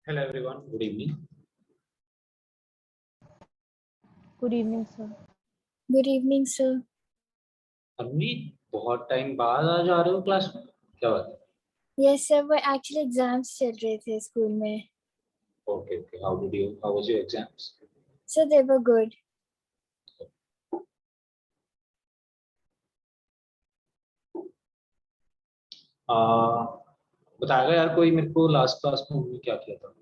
Hello everyone, good evening. Good evening, sir. Good evening, sir. अम्मी बहुत time बाद आज आ रहे हो क्लास में, क्या बात है? Yes, sir. वो actually exams चल रहे थे school में. Okay. How was your exams? So they were good. बताएगा यार कोई मेरे को लास्ट क्लास में हमने क्या किया था?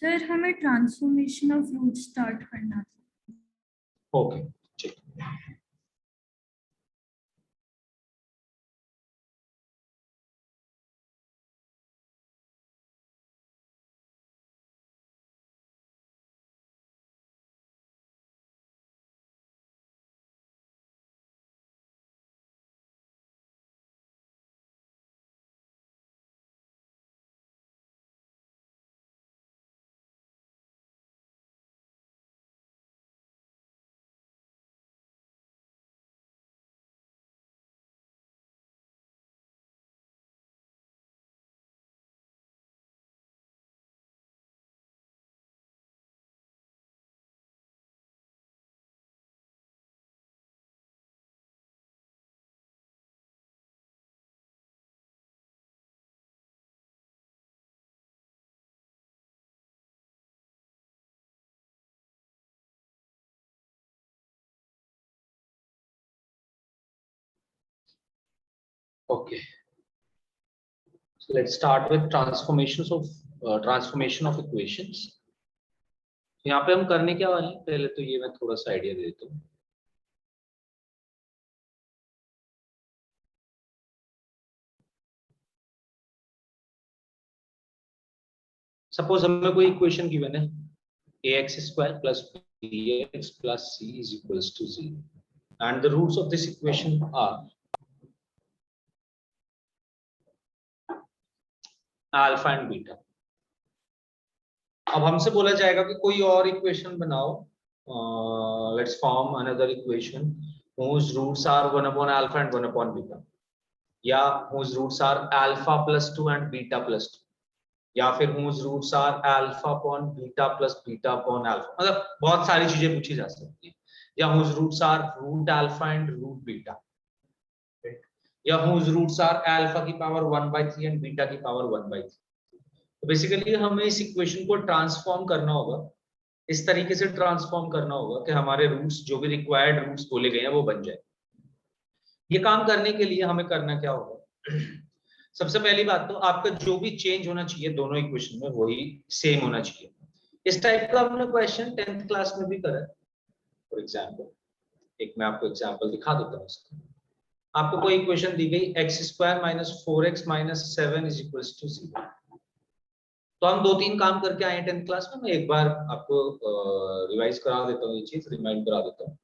सर हमें ट्रांसफॉर्मेशन ऑफ रूट स्टार्ट करना था। ओके, ठीक। Okay. So let's start with transformation of equations. यहाँ पे हम करने क्या वाले हैं? पहले तो ये मैं थोड़ा सा आइडिया दे देता हूँ. सपोज हमें कोई इक्वेशन गिवन है ax square plus bx plus c is equals to 0 and the roots of this equation are alpha and beta. अब हमसे बोला जाएगा कि कोई और इक्वेशन बनाओ. Let's form another equation whose roots are 1 upon alpha and 1 upon beta, या whose roots are alpha plus 2 and beta plus 2, या फिर whose roots are alpha upon beta plus beta upon alpha. मतलब बहुत सारी चीजें पूछी जा सकती है. या whose roots are root alpha and root beta, या whose roots are alpha की पावर 1/3 and beta की पावर 1/3. तो बेसिकली हमें इस इक्वेशन को ट्रांसफॉर्म करना होगा, इस तरीके से ट्रांसफॉर्म करना होगा कि हमारे रूट्स जो भी रिक्वायर्ड रूट्स बोले गए हैं वो बन जाए. ये काम करने के लिए हमें करना क्या होगा? सबसे पहली बात तो आपका जो भी चेंज होना चाहिए दोनों इक्वेशन में वही सेम होना चाहिए. इस टाइप का हमने क्वेश्चन 10th क्लास में भी करा है. फॉर एग्जांपल एक मैं आपको एग्जांपल दिखा देता हूँ. आपको कोई इक्वेशन दी गई x² - 4x - 7 = 0. तो हम 2-3 काम करके आए 10th क्लास में. मैं एक बार आपको रिवाइज करा देता हूँ, ये चीज रिमाइंड करा देता हूँ.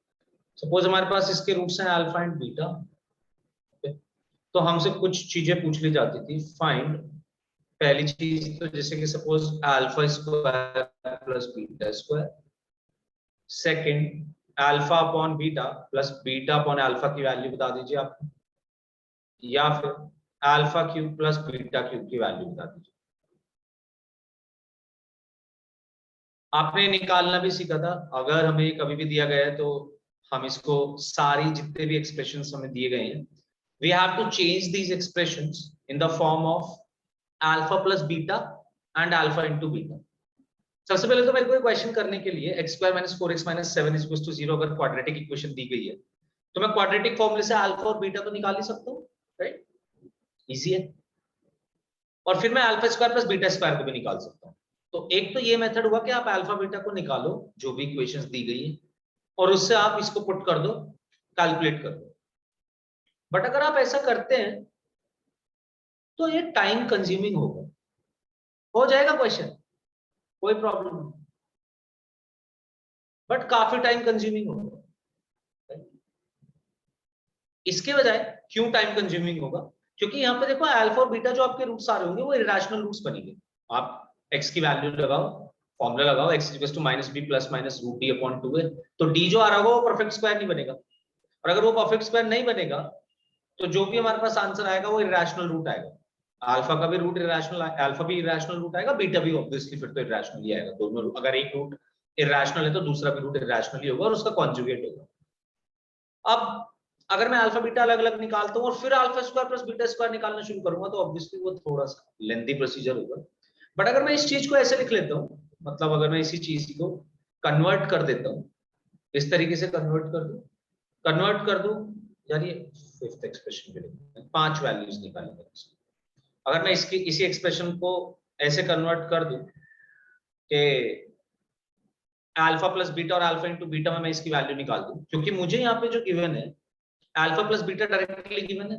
सपोज हमारे पास इसके रूट्स हैं अल्फा एंड बीटा. तो हमसे कुछ चीजें पूछ ली जाती थी. फाइंड पहली चीज तो जैसे कि suppose alpha square plus beta square. Second alpha upon beta plus beta upon alpha की वैल्यू बता दीजिए आप, या फिर alpha cube plus beta cube की वैल्यू बता दीजिए. आपने निकालना भी सीखा था. अगर हमें कभी भी दिया गया है तो हम इसको सारी जितने भी एक्सप्रेशंस हमें दिए गए हैं we have to change these expressions in the form of alpha plus beta and alpha into beta. सबसे पहले तो मेरे को क्वेश्चन करने के लिए x² - 4x - 7 = 0 अगर क्वाड्रेटिक इक्वेशन दी गई है तो मैं क्वाड्रेटिक फॉर्मूले से अल्फा और बीटा तो निकाल ही सकता हूँ, राइट? इजी है. और फिर मैं alpha square plus beta square को भी निकाल सकता हूँ. तो एक तो ये मेथड हुआ कि आप अल्फा बीटा को निकालो जो भी इक्वेशंस दी गई है और उससे आप इसको पुट कर दो, कैलकुलेट कर दो. बट अगर आप ऐसा करते हैं तो ये टाइम कंज्यूमिंग होगा. हो जाएगा क्वेश्चन, कोई प्रॉब्लम नहीं, बट काफी टाइम कंज्यूमिंग होगा. इसके बजाय क्यों टाइम कंज्यूमिंग होगा? क्योंकि यहाँ पे देखो अल्फा और बीटा जो आपके रूट्स आ रहे होंगे वो इरेशनल रूट्स बनेंगे. आप x की वैल्यू लगाओ, फॉर्मूला लगाओ x = -b ± √d/2 है. तो d जो आ रहा होगा वो परफेक्ट स्क्वायर नहीं बनेगा. और अगर वो परफेक्ट स्क्वायर नहीं बनेगा तो जो भी हमारे पास आंसर आएगा वो इरेशनल रूट आएगा। अल्फा का भी रूट इरेशनल, अल्फा भी इरेशनल रूट आएगा, बीटा भी ऑब्वियसली फिर तो इरेशनल ही आएगा। दोनों अगर एक रूट इरेशनल है तो दूसरा भी रूट इरेशनल ही होगा और उसका कॉन्जुगेट होगा। अब अगर मैं अल्फा बीटा अलग अलग निकालता हूँ और फिर alpha square plus beta square निकालना शुरू करूंगा तो ऑब्वियसली वो थोड़ा सा लेंथी प्रोसीजर होगा। बट अगर मैं इस चीज को ऐसे लिख लेता हूँ, मतलब अगर मैं इसी चीज को कन्वर्ट कर देता हूँ, इस तरीके से कन्वर्ट कर दूं यार, ये फिफ्थ एक्सप्रेशन के लिए 5 वैल्यूज निकालेंगे। अगर मैं इसकी इसी एक्सप्रेशन को ऐसे कन्वर्ट कर दूं कि अल्फा प्लस बीटा और अल्फा इंटू बीटा में मैं इसकी वैल्यू निकाल दूं, क्योंकि मुझे यहाँ पे जो गिवन है alpha plus beta directly given है।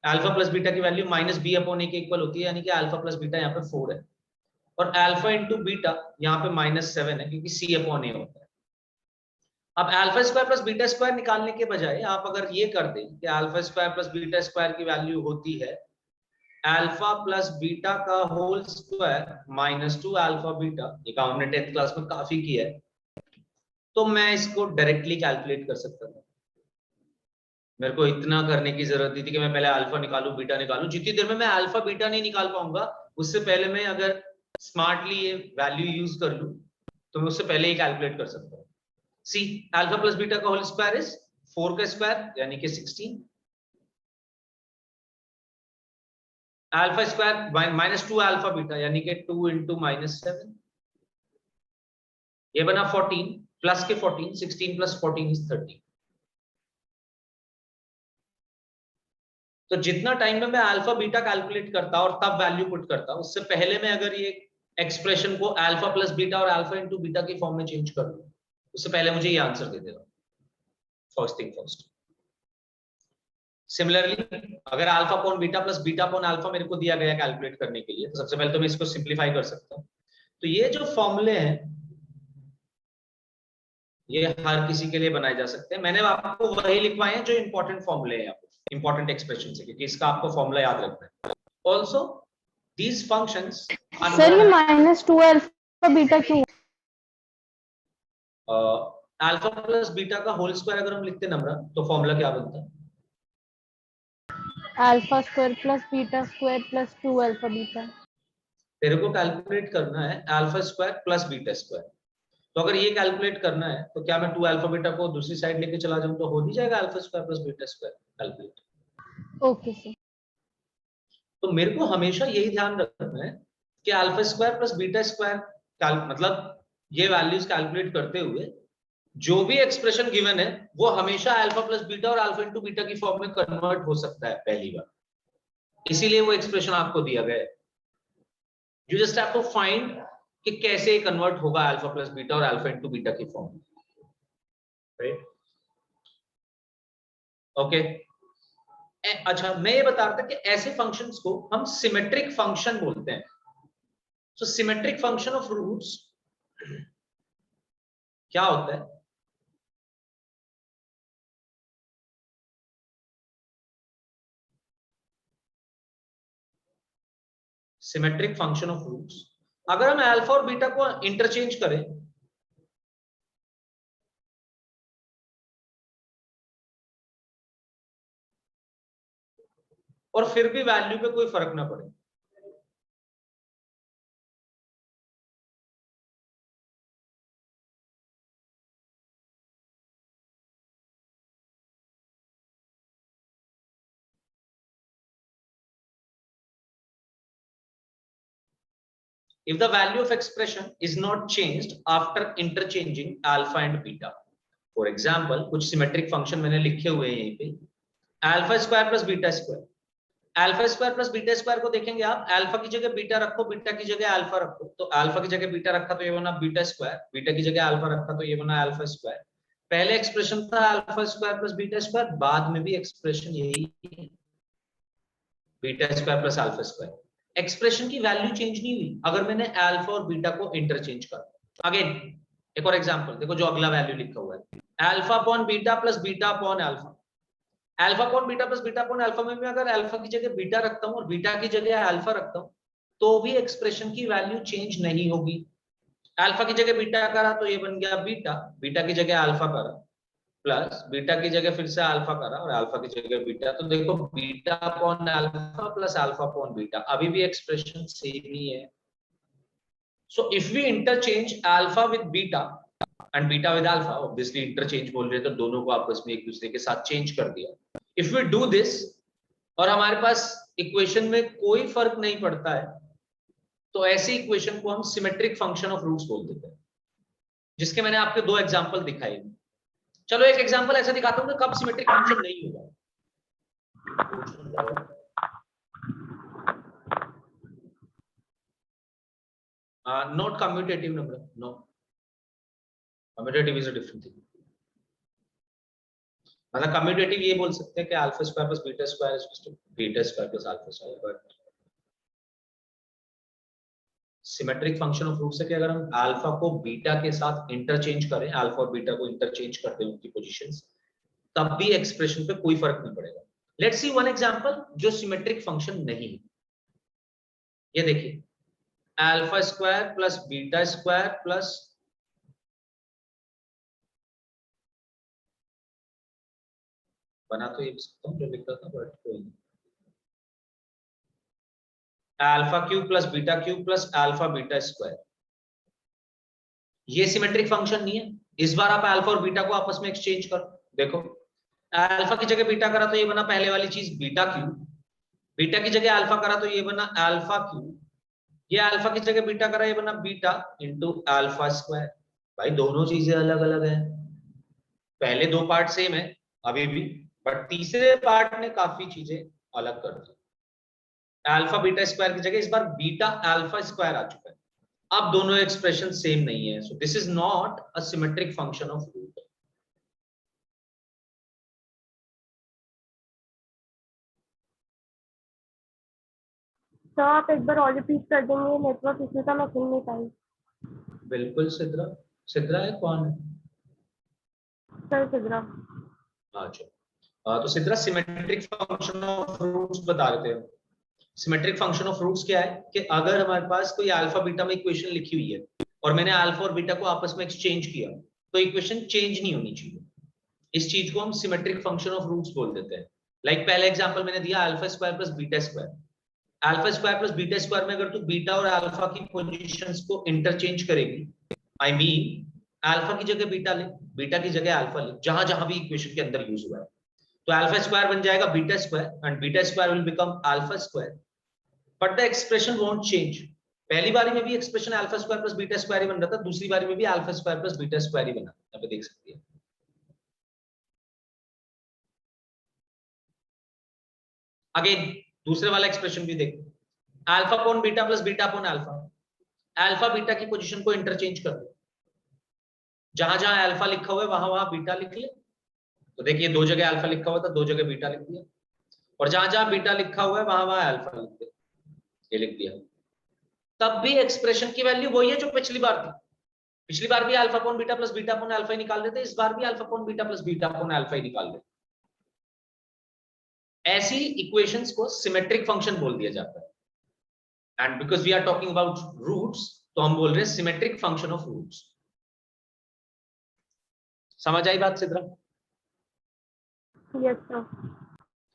अल्फा प्लस बीटा की वैल्यू माइनस बी अपॉन ए के इक्वल होती है, यानी कि अल्फा प्लस बीटा यहाँ पे 4 है और अल्फा इंटू बीटा यहाँ पे -7 है क्योंकि सी अपॉन ए होता है। अब alpha square plus beta square निकालने के बजाय आप अगर ये कर दें कि alpha square plus beta square की वैल्यू होती है अल्फा प्लस बीटा का होल स्क्वायर -2 अल्फा बीटा, ये हमने 10th क्लास में काफी किया है, तो मैं इसको डायरेक्टली कैलकुलेट कर सकता हूँ। मेरे को इतना करने की जरूरत नहीं थी कि मैं पहले अल्फा निकालूं बीटा निकालूं। जितनी देर में मैं अल्फा बीटा नहीं निकाल पाऊंगा उससे पहले मैं अगर स्मार्टली ये वैल्यू यूज कर लूं तो मैं उससे पहले ही कैलकुलेट कर सकता हूँ। सी अल्फा प्लस बीटा का होल स्क्वायर इज 4 का स्क्वायर यानी कि 16, अल्फा स्क्वायर -2 अल्फा बीटा यानी कि 2 इंटू -7, ये बना 14 प्लस के 14, 16 प्लस 14 इज 30। तो जितना टाइम में मैं अल्फा बीटा कैलकुलेट करता और तब वैल्यू पुट करता, उससे पहले मैं अगर ये एक्सप्रेशन को अल्फा प्लस बीटा और अल्फा इंटू बीटा की फॉर्म में चेंज कर दूं, उससे पहले मुझे ये आंसर दे देगा। First thing first. सिमिलरली अगर alpha upon beta plus beta upon alpha मेरे को दिया गया कैलकुलेट करने के लिए, तो सबसे पहले तो मैं इसको सिंप्लीफाई कर सकता हूं। तो ये जो फॉर्मूले हैं ये हर किसी के लिए बनाए जा सकते हैं। मैंने आपको वही लिखवाए हैं जो इंपॉर्टेंट फॉर्मूले हैं, इंपॉर्टेंट एक्सप्रेशन से, क्योंकि इसका आपको फॉर्मूला याद रखना है। ऑल्सो दीज फंक्शंस सर ये -2 अल्फा बीटा क्यों? अल्फा प्लस बीटा का होल स्क्वायर अगर हम लिखते नम्रा तो फॉर्मूला क्या बनता है? Alpha square plus beta square plus 2 alpha beta. तेरे को कैलकुलेट करना है alpha square plus beta square, तो अगर ये कैलकुलेट करना है तो क्या मैं 2 अल्फा बीटा को दूसरी साइड लेके चला जाऊं तो हो नहीं जाएगा alpha square plus beta square calculate. Okay sir. तो मेरे को हमेशा यही ध्यान रखना है कि alpha square plus beta square मतलब ये वैल्यूज कैलकुलेट करते हुए जो भी एक्सप्रेशन गिवन है वो हमेशा अल्फा प्लस बीटा और अल्फा इंटू बीटा की फॉर्म में कन्वर्ट हो सकता है पहली बार, इसीलिए वो एक्सप्रेशन आपको दिया गया है। You just have to find कि कैसे कन्वर्ट होगा अल्फा प्लस बीटा और अल्फा इंटू बीटा की फॉर्म में, राइट? ओके। अच्छा मैं ये बता रहा था कि ऐसे फंक्शंस को हम सिमेट्रिक फंक्शन बोलते हैं। सो सिमेट्रिक फंक्शन ऑफ रूट्स क्या होता है? सिमेट्रिक फंक्शन ऑफ रूट्स, अगर हम अल्फा और बीटा को इंटरचेंज करें और फिर भी वैल्यू पे कोई फर्क ना पड़े, if the value of expression is not changed after interchanging alpha and beta. For example, कुछ सिमेट्रिक फंक्शन मैंने लिखे हुए हैं यहीं पे, alpha square plus beta square. Alpha square plus beta square को देखेंगे आप, अल्फा की जगह बीटा रखो, बीटा की जगह अल्फा रखो, तो अल्फा की जगह बीटा रखा तो ये बना बीटा स्क्वायर, बीटा की जगह अल्फा रखा तो ये बना अल्फा स्क्वायर। पहले एक्सप्रेशन था alpha square plus beta square, बाद में भी एक्सप्रेशन यही है beta square plus alpha square. Expression की वैल्यू चेंज नहीं हुई अगर मैंने अल्फा और बीटा को इंटरचेंज करा। अगेन एक और एग्जांपल देखो, जो अगला वैल्यू लिखा हुआ है alpha upon beta plus beta upon alpha. Alpha upon beta plus beta upon alpha में भी अगर अल्फा की जगह बीटा रखता हूं और बीटा की जगह अल्फा रखता हूं तो भी एक्सप्रेशन की वैल्यू चेंज नहीं होगी। अल्फा की जगह बीटा करा तो ये बन गया बीटा, बीटा की जगह अल्फा करा प्लस बीटा की जगह फिर से अल्फा करा और अल्फा की जगह बीटा, तो देखो beta upon alpha plus alpha upon beta, अभी भी एक्सप्रेशन सेम ही है. So if we interchange alpha with beta and beta with alpha, obviously interchange बोल रहे तो दोनों को आपस में एक दूसरे के साथ चेंज कर दिया. इफ वी डू दिस और हमारे पास इक्वेशन में कोई फर्क नहीं पड़ता है, तो ऐसी इक्वेशन को हम सिमेट्रिक फंक्शन ऑफ रूट्स बोल देते हैं, जिसके मैंने आपके दो एग्जांपल दिखाए. चलो एक एग्जांपल ऐसा दिखाता हूं कि कब सिमेट्रिक फंक्शन नहीं होगा. Not commutative number, no, commutative is a different thing. मतलब कम्यूटेटिव ये बोल सकते हैं कि alpha square plus beta square is to beta square plus alpha square, but symmetric function of roots है कि अगर हम अल्फा को बीटा के साथ इंटरचेंज करें, अल्फा और बीटा को इंटरचेंज करते हैं उनकी पोजीशंस, तब भी एक्सप्रेशन पे कोई फर्क नहीं पड़ेगा. लेट्स सी वन एग्जांपल जो सिमेट्रिक फंक्शन नहीं है. ये देखिए, alpha square plus beta square plus बना तो ये सकता हूं जो लिख रहा था, बट कोई नहीं. Alpha cube plus beta cube plus alpha beta square, ये सिमेट्रिक फंक्शन नहीं है. इस बार आप अल्फा और बीटा को आपस में एक्सचेंज करो, देखो अल्फा की जगह बीटा करा तो ये बना पहले वाली चीज बीटा क्यूब, बीटा की जगह अल्फा करा तो ये बना अल्फा क्यूब, ये अल्फा की जगह बीटा करा ये बना बीटा इंटू अल्फा स्क्वायर. भाई दोनों चीजें अलग अलग है, पहले दो पार्ट सेम है अभी भी, बट तीसरे पार्ट ने काफी चीजें अलग कर दी. अल्फा बीटा स्क्वायर की जगह इस बार बीटा अल्फा स्क्वायर आ चुका है. अब दोनों एक्सप्रेशन सेम नहीं है, so this is not a symmetric function of root. तो आप एक बार और रिपीट कर देंगे, नेटवर्क इश्यू था, मैं सुन नहीं पाई. बिल्कुल सिद्रा, सिद्रा है कौन है? सर सिद्रा. अच्छा, तो Sidra symmetric function of roots बता रहे थे. सिमेट्रिक फंक्शन ऑफ रूट्स क्या है कि अगर हमारे पास कोई अल्फा बीटा में इक्वेशन लिखी हुई है और मैंने अल्फा और बीटा को आपस में एक्सचेंज किया, तो इक्वेशन चेंज नहीं होनी चाहिए. इस चीज को हम सिमेट्रिक फंक्शन ऑफ रूट्स बोल देते हैं. लाइक पहले एग्जांपल मैंने दिया alpha square plus beta square. Alpha square plus beta square में अगर तू बीटा और अल्फा की पोजीशंस को इंटरचेंज करेगी, आई मीन अल्फा की जगह बीटा ले, बीटा की जगह अल्फा ले, जहां जहां भी इक्वेशन के अंदर यूज हुआ है, तो अल्फा स्क्वायर बन जाएगा beta square and beta square will become alpha square, but the expression won't change. पहली बारी में भी expression alpha square plus beta square ही बन रहा था, दूसरी बारी में भी alpha square plus beta square ही बना. यहाँ पे देख सकते हैं. अगेन दूसरे वाला एक्सप्रेशन भी देखो, alpha upon beta plus beta upon alpha. Alpha beta की पोजीशन को इंटरचेंज कर दो, जहां जहां अल्फा लिखा हुआ है वहां वहां बीटा लिख ले. तो देखिए दो जगह अल्फा लिखा हुआ था, दो जगह बीटा लिख दिया, और जहां जहां बीटा लिखा हुआ है वहां वहां अल्फा लिख दिया, ये लिख दिया. तब भी एक्सप्रेशन की वैल्यू वही है जो पिछली बार थी. पिछली बार भी alpha upon beta plus beta upon alpha ही निकाल देते, इस बार भी alpha upon beta plus beta upon alpha ही निकाल देते. ऐसी इक्वेशंस को सिमेट्रिक फंक्शन बोल दिया जाता है. And because we are talking about roots, तो हम बोल रहे हैं सिमेट्रिक फंक्शन ऑफ रूट्स. समझ आई बात सिद्रा? Yes sir.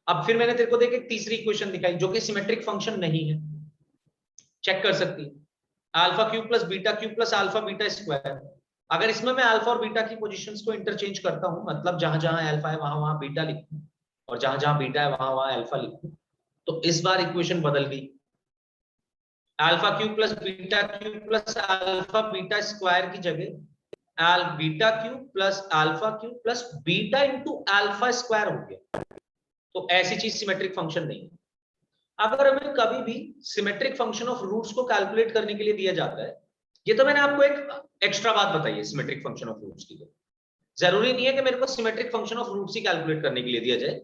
अब फिर मैंने तेरे को देख एक तीसरी इक्वेशन दिखाई जो कि सिमेट्रिक फंक्शन नहीं है, चेक कर सकती है. Alpha cube plus beta cube plus alpha beta square. अगर इसमें मैं अल्फा और बीटा की पोजीशंस को इंटरचेंज करता हूं, मतलब जहां जहां अल्फा है वहां वहां बीटा लिखूं और जहां जहां बीटा है वहां वहां अल्फा लिखूं, तो इस बार इक्वेशन बदल गई. Alpha cube plus alpha beta square की जगह beta cube plus alpha cube plus beta into alpha square हो गया. तो ऐसी चीज सिमेट्रिक फंक्शन नहीं है. अगर हमें कभी भी सिमेट्रिक फंक्शन ऑफ रूट्स को कैलकुलेट करने के लिए दिया जाता है, ये तो मैंने आपको एक एक्स्ट्रा बात बताई है सिमेट्रिक फंक्शन ऑफ रूट्स की. जरूरी नहीं है कि मेरे को सिमेट्रिक फंक्शन ऑफ रूट्स ही कैलकुलेट करने के लिए दिया जाए,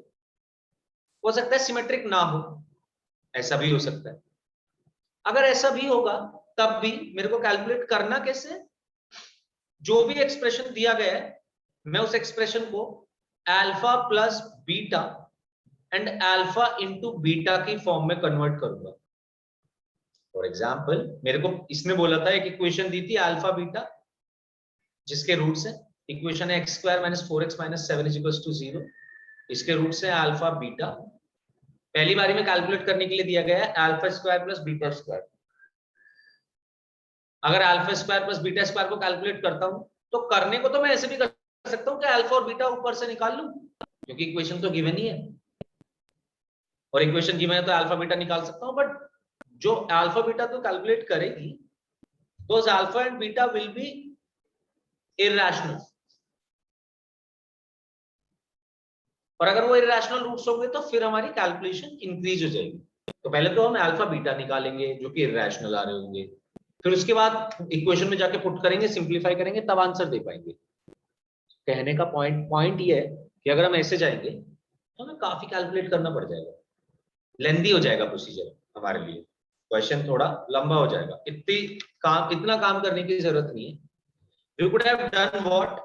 हो सकता है सिमेट्रिक ना हो, ऐसा भी हो सकता है. अगर ऐसा भी होगा तब भी मेरे को कैलकुलेट करना कैसे, जो भी एक्सप्रेशन दिया गया है मैं उस एक्सप्रेशन को alpha plus beta and alpha into beta की फॉर्म में कन्वर्ट करूंगा. फॉर एग्जाम्पल मेरे को इसने बोला था, एक इक्वेशन दी थी अल्फा बीटा जिसके रूट्स है, इक्वेशन है x square minus 4x minus 7 is equal to 0। इसके रूट से अल्फा बीटा, पहली बारी में कैलकुलेट करने के लिए दिया गया है alpha square plus beta square. अगर alpha square plus beta square को कैलकुलेट करता हूं तो करने को तो मैं ऐसे भी कर सकता हूं कि अल्फा और बीटा ऊपर से निकाल लूं, क्योंकि इक्वेशन तो गिवन ही है और इक्वेशन गिवन है तो अल्फा बीटा निकाल सकता हूं। बट जो अल्फा बीटा तो कैलकुलेट करेगी, those alpha and beta will be irrational, और अगर वो इररेशनल रूट्स होंगे तो फिर हमारी कैलकुलेशन इंक्रीज हो जाएगी। तो पहले तो हम अल्फा बीटा निकालेंगे जो कि इररेशनल आ रहे होंगे, फिर उसके बाद इक्वेशन में जाके पुट करेंगे, सिंपलीफाई करेंगे, तब आंसर दे पाएंगे। कहने का पॉइंट ये है कि अगर हम ऐसे जाएंगे तो हमें काफी कैलकुलेट करना पड़ जाएगा, लेंदी हो जाएगा प्रोसीजर हमारे लिए, क्वेश्चन थोड़ा लंबा हो जाएगा। इतना काम करने की जरूरत नहीं है। We could have done what,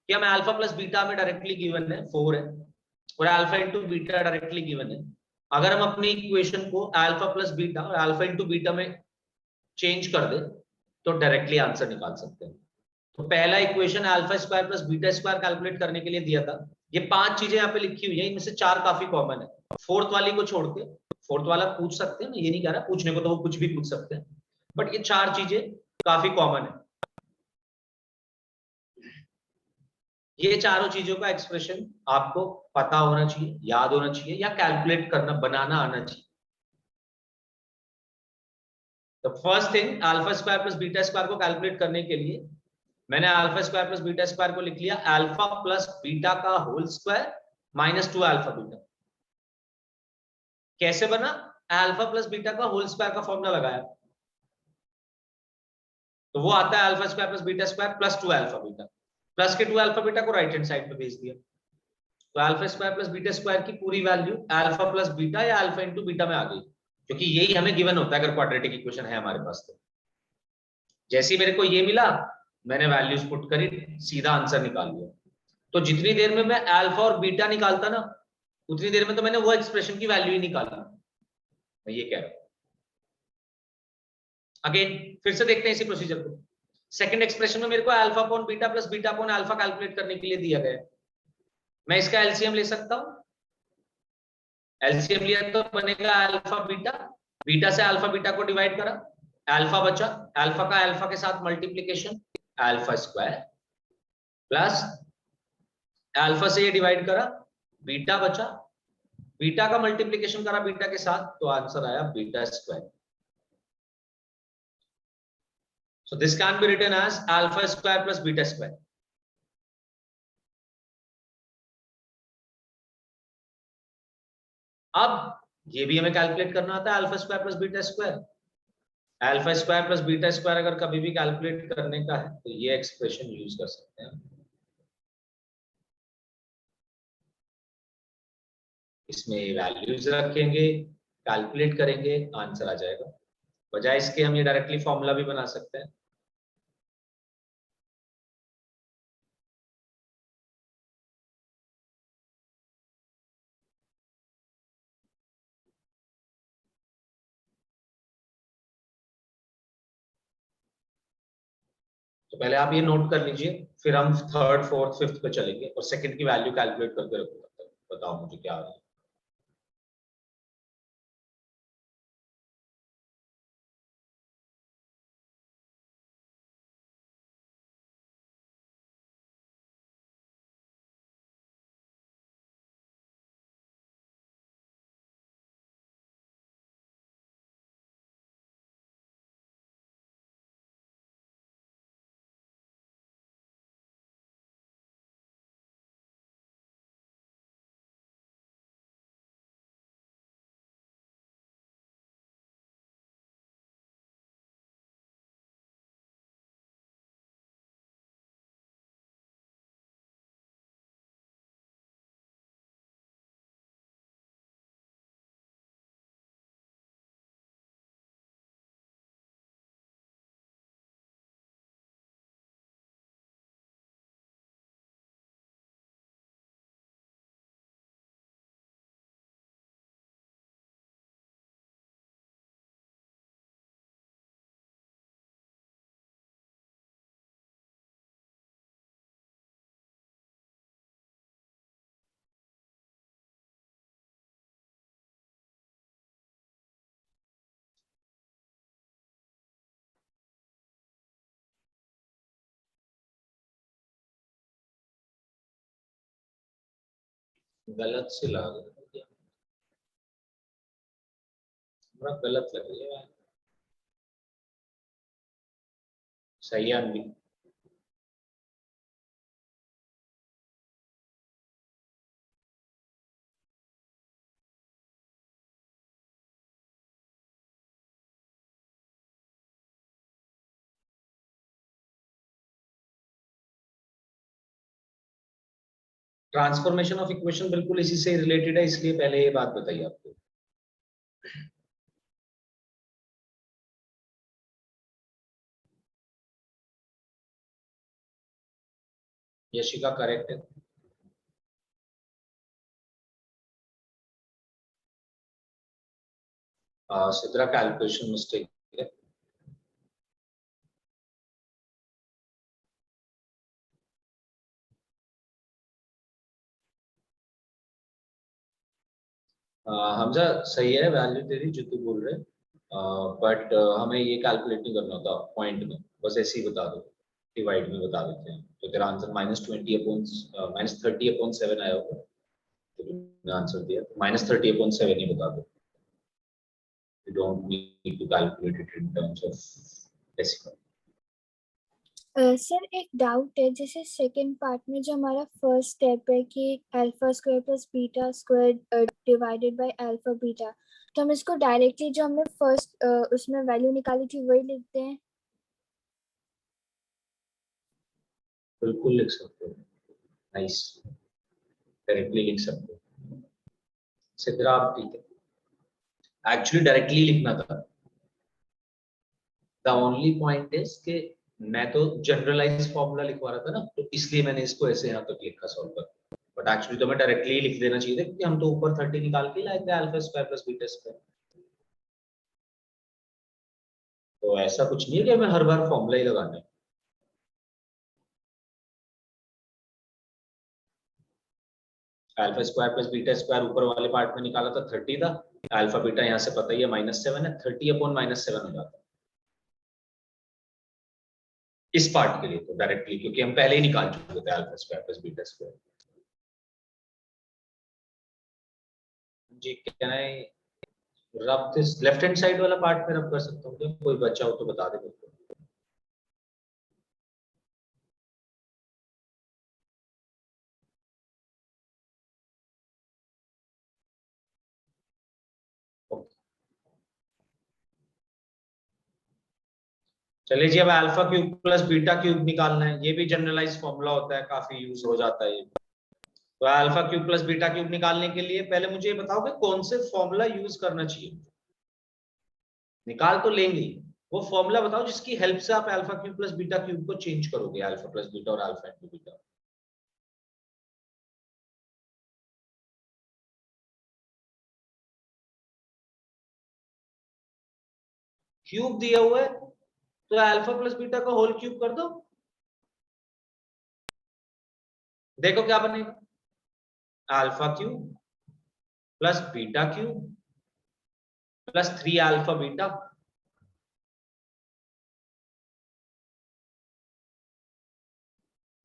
कि हमें अल्फा प्लस बीटा में डायरेक्टली गिवन है 4 है और alpha into beta directly given है। अगर हम अपनी इक्वेशन को अल्फा प्लस बीटा और अल्फा इंटू बीटा में चेंज कर दे तो डायरेक्टली आंसर निकाल सकते हैं। तो पहला equation alpha square plus beta square calculate करने के लिए दिया था। ये 5 चीजें यहाँ पे लिखी हुई है, इनमें से 4 काफी कॉमन है, फोर्थ वाली को छोड़ के। फोर्थ वाला पूछ सकते हैं, मैं ये नहीं कह रहा पूछने को, तो वो कुछ भी पूछ सकते हैं, बट ये 4 चीजें काफी कॉमन है। ये चारों चीजों का एक्सप्रेशन आपको पता होना चाहिए, याद होना चाहिए, या कैलकुलेट करना, बनाना आना चाहिए। तो first thing, alpha square plus beta square को कैलकुलेट करने के लिए मैंने alpha square plus beta square को लिख लिया अल्फा प्लस बीटा का whole square minus 2 alpha beta. कैसे बना? अल्फा प्लस बीटा का होल स्क्वायर का फॉर्मूला लगाया तो वो आता है alpha square plus beta square plus 2 alpha beta. Plus के 2 अल्फा बीटा को राइट हैंड साइड पे भेज दिया, तो alpha square plus beta square की पूरी वैल्यू अल्फा प्लस बीटा या अल्फा इंटू बीटा में आ गई, क्योंकि यही हमें गिवन होता है अगर क्वाड्रेटिक इक्वेशन है हमारे पास। तो जैसे ही मेरे को ये मिला, मैंने वैल्यूज पुट करी, सीधा आंसर निकाल लिया। तो जितनी देर में मैं अल्फा और बीटा निकालता ना, उतनी देर में तो मैंने वो एक्सप्रेशन की वैल्यू ही निकाली, मैं ये कह रहा हूं। अगेन फिर से देखते हैं इसी प्रोसीजर को। सेकंड एक्सप्रेशन में मेरे को alpha upon beta plus beta upon alpha calculate करने के लिए दिया गया है। मैं इसका एलसीएम ले सकता हूं। एलसीएम लिया तो बनेगा अल्फा बीटा, बीटा से अल्फा बीटा को डिवाइड करा, अल्फा बचा, अल्फा का अल्फा के साथ multiplication alpha square, plus alpha से ये डिवाइड करा, बीटा बचा, बीटा का मल्टीप्लीकेशन करा बीटा के साथ, तो आंसर आया beta square. So this can be written as alpha square plus beta square. अब ये भी हमें कैलकुलेट करना आता है alpha square plus beta square. Alpha square plus beta square अगर कभी भी कैलकुलेट करने का है तो ये एक्सप्रेशन यूज कर सकते हैं। इसमें वैल्यूज रखेंगे, कैलकुलेट करेंगे, आंसर आ जाएगा। बजाय इसके हम ये डायरेक्टली फॉर्मूला भी बना सकते हैं। तो पहले आप ये नोट कर लीजिए, फिर हम थर्ड फोर्थ फिफ्थ पे चलेंगे और सेकंड की वैल्यू कैलकुलेट करके रखो। बताओ मुझे क्या आ रहा है। गलत से ला दिया, बड़ा गलत लग रही है। सही है अनवी। ट्रांसफॉर्मेशन ऑफ इक्वेशन बिल्कुल इसी से रिलेटेड है, इसलिए पहले ये बात बताइए आपको। यशिका करेक्ट है। सिद्रा कैलकुलेशन मिस्टेक है। हमजा सही है वैल्यू तेरी जो तू बोल रहे, बट हमें ये कैलकुलेट नहीं करना होता पॉइंट में, बस ऐसे ही बता दो, डिवाइड में बता देते हैं। तो तेरा आंसर -30/7 आया होगा, तो तुमने आंसर दिया -30/7 ही बता दो। You don't need to calculate it in terms of decimal. Sir एक डाउट है, जैसे सेकंड पार्ट में जो हमारा फर्स्ट स्टेप है कि alpha square plus beta square divided by alpha beta, तो हम इसको डायरेक्टली जो हमने फर्स्ट उसमें वैल्यू निकाली थी वही लिखते हैं? बिल्कुल लिख सकते हो, नाइस, डायरेक्टली लिख सकते हो। सिद्रा आप ठीक है, एक्चुअली डायरेक्टली लिखना था। द ओनली पॉइंट इज कि मैं तो जनरलाइज फॉर्मूला लिखवा रहा था ना, तो इसलिए मैंने इसको ऐसे यहाँ तक लिखा सॉल्व कर। बट एक्चुअली तो मैं डायरेक्टली लिख देना चाहिए था, क्योंकि हम तो ऊपर 30 निकाल के लाए थे, alpha square plus beta square. तो ऐसा कुछ नहीं है कि हमें हर बार फॉर्मूला ही लगाना है। Alpha square plus beta square ऊपर वाले पार्ट में निकाला था 30 था, अल्फा बीटा यहाँ से पता ही है -7 है, 30/-7 हो जाता है इस पार्ट के लिए तो डायरेक्टली, क्योंकि हम पहले ही निकाल चुके थे alpha square plus beta square. जी can I rub this left hand side वाला पार्ट में रब कर सकता हूँ क्या? कोई बच्चा हो तो बता दे मुझको। चलिए जी, अब alpha cube plus beta cube निकालना है। ये भी जनरलाइज फॉर्मूला होता है, काफी यूज हो जाता है ये। तो alpha cube plus beta cube निकालने के लिए पहले मुझे ये बताओ कि कौन से फॉर्मूला यूज करना चाहिए। निकाल तो लेंगे ही, वो फॉर्मूला बताओ जिसकी हेल्प से आप alpha cube plus beta cube को चेंज करोगे, अल्फा प्लस बीटा और अल्फा इंटू बीटा। क्यूब दिया हुआ है तो अल्फा प्लस बीटा का होल क्यूब कर दो, देखो क्या बनेगा। Alpha cube plus beta cube plus 3 alpha beta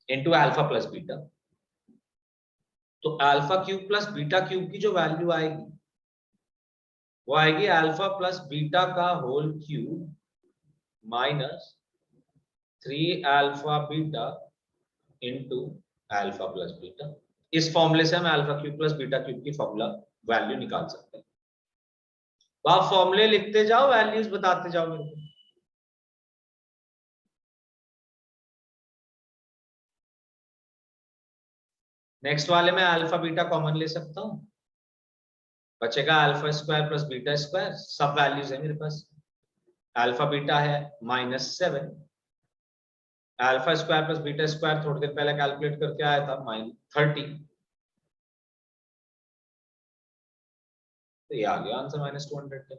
into alpha plus beta. तो alpha cube plus beta cube की जो वैल्यू आएगी वो आएगी अल्फा प्लस बीटा का whole cube minus 3 alpha beta into alpha plus beta. इस फॉर्मूले से हम alpha cube plus beta cube की फॉर्मूला वैल्यू निकाल सकते हैं। तो आप फॉर्मूले लिखते जाओ, वैल्यूज बताते जाओ मेरे को। नेक्स्ट वाले में अल्फा बीटा कॉमन ले सकता हूं, बचेगा alpha square plus beta square, सब वैल्यूज है मेरे पास। अल्फा बीटा है -7, alpha square plus beta square थोड़ी देर पहले कैलकुलेट करके आया था -30, तो ये आ गया आंसर -200 का।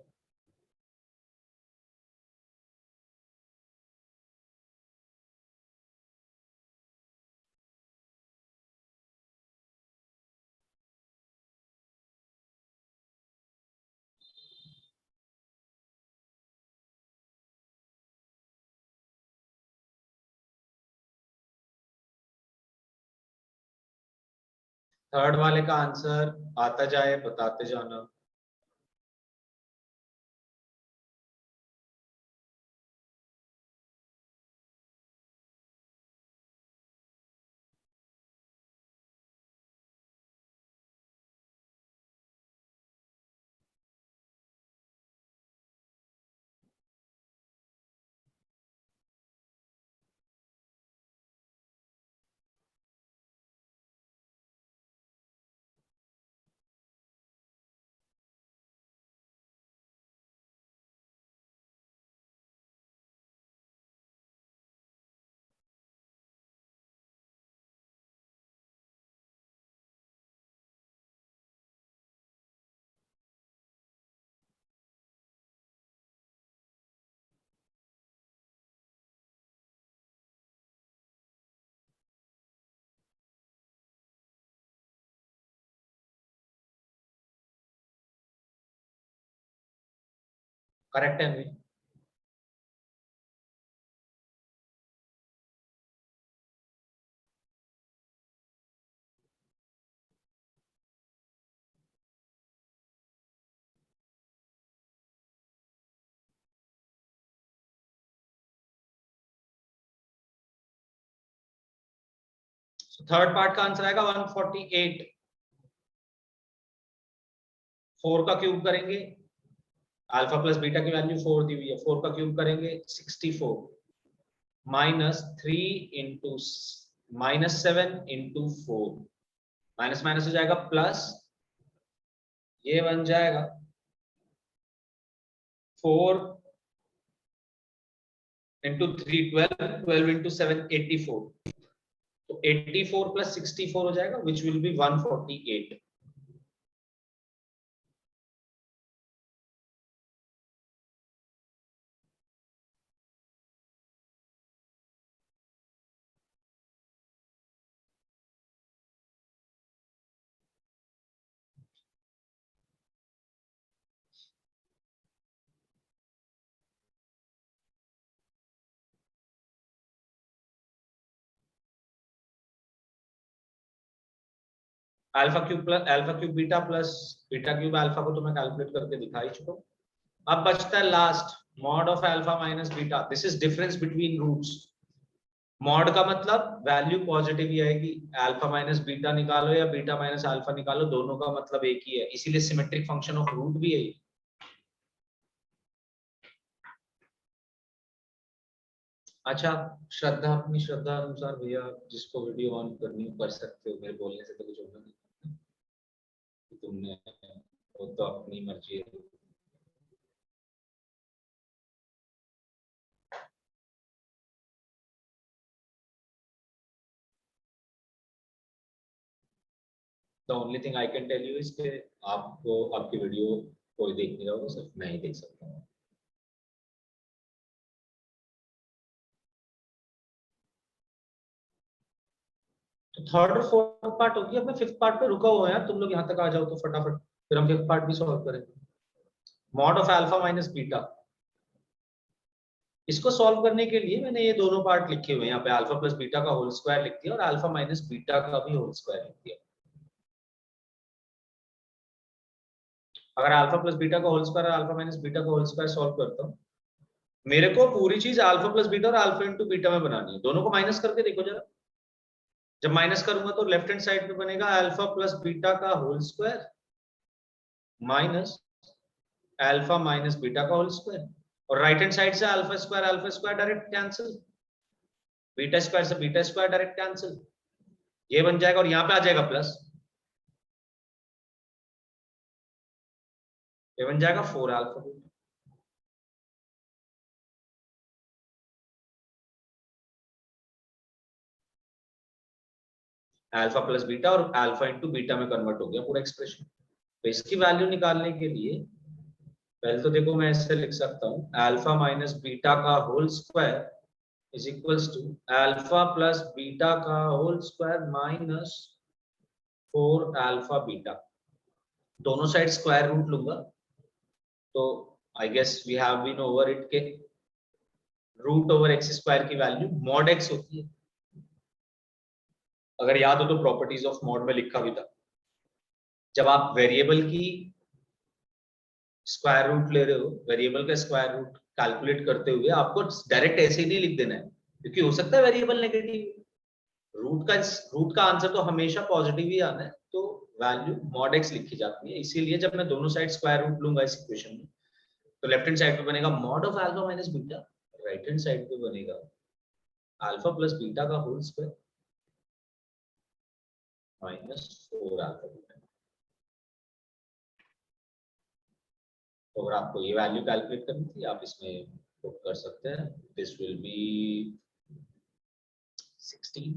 थर्ड वाले का आंसर आता जाए, बताते जाना। करेक्ट है अनवी? थर्ड पार्ट का आंसर आएगा 148। 4 का क्यूब करेंगे, अल्फा प्लस बीटा की वैल्यू 4 दी हुई है, 4 का क्यूब करेंगे 64 minus 3 into -7 into 4, minus minus हो जाएगा प्लस, ये बन जाएगा 4 इंटू 3 12, 12 इंटू 7 84, तो 84 प्लस 64 हो जाएगा which will be 148। Alpha cube beta cube alpha को तो मैं कैलकुलेट करके दिखा ही चुका हूं। अब बचता है last mod of alpha minus beta. This is difference between roots. Mod का मतलब वैल्यू पॉजिटिव ही आएगी, अल्फा माइनस बीटा निकालो या बीटा माइनस अल्फा निकालो, दोनों का मतलब एक ही है, इसीलिए सिमेट्रिक फंक्शन ऑफ रूट भी है। अच्छा, श्रद्धा अपनी श्रद्धा अनुसार भैया जिसको वीडियो ऑन करनी हो कर सकते हो, मेरे बोलने से तो कुछ होगा नहीं, तुमने वो तो अपनी मर्जी है। The only thing I can tell you is कि आपको आपकी वीडियो कोई देख नहीं रहा होगा, सिर्फ मैं ही देख सकता हूँ। तो थर्ड और फोर्थ पार्ट होगी, अब मैं फिफ्थ पार्ट पे रुका हुआ है यार, तुम लोग यहाँ तक आ जाओ तो फटाफट, फिर हम फिफ्थ पार्ट भी सॉल्व करेंगे। Mod of alpha minus beta, इसको सॉल्व करने के लिए मैंने ये दोनों पार्ट लिखे हुए हैं यहाँ पे, अल्फा प्लस बीटा का होल स्क्वायर लिख दिया और अल्फा माइनस बीटा का भी होल स्क्वायर लिख दिया। अगर अल्फा प्लस बीटा का होल स्क्वायर और अल्फा माइनस बीटा का होल स्क्वायर सॉल्व करता हूँ, मेरे को पूरी चीज अल्फा प्लस बीटा और अल्फा इंटू बीटा में बनानी है। दोनों को माइनस करके देखो जरा, जब माइनस करूंगा तो लेफ्ट हैंड साइड पे बनेगा अल्फा प्लस बीटा का whole square minus alpha minus beta का होल स्क्वायर, और राइट हैंड साइड से alpha square direct cancel, beta square से बीटा स्क्वायर डायरेक्ट कैंसिल, ये बन जाएगा और यहाँ पे आ जाएगा प्लस, ये बन जाएगा 4 alpha beta. Alpha plus beta और अल्फा इंटू बीटा में कन्वर्ट हो गया पूरा एक्सप्रेशन। तो इसकी वैल्यू निकालने के लिए पहले तो देखो मैं ऐसे लिख सकता हूँ, अल्फा माइनस बीटा का whole square is equals to alpha plus beta का whole square minus 4 alpha beta. दोनों साइड स्क्वायर रूट लूंगा, तो I guess we have been over it के रूट ओवर एक्स स्क्वायर की वैल्यू मॉड एक्स होती है। अगर याद हो तो प्रॉपर्टीज ऑफ मॉड में लिखा भी था, जब आप वेरिएबल की स्क्वायर रूट ले रहे हो, वेरिएबल का स्क्वायर रूट कैलकुलेट करते हुए आपको डायरेक्ट ऐसे ही नहीं लिख देना है, क्योंकि हो सकता है वेरिएबल नेगेटिव। रूट का आंसर तो हमेशा पॉजिटिव ही आना है, तो वैल्यू मॉड एक्स लिखी जाती है। इसीलिए जब मैं दोनों साइड स्क्वायर रूट लूंगा इस इक्वेशन में, तो लेफ्ट हैंड साइड पे बनेगा mod of alpha minus beta, right hand side पे बनेगा अल्फा प्लस बीटा का whole square minus 4 alpha beta. तो अगर आपको ये वैल्यू कैलकुलेट करनी थी, आप इसमें पुट कर सकते हैं। This will be 16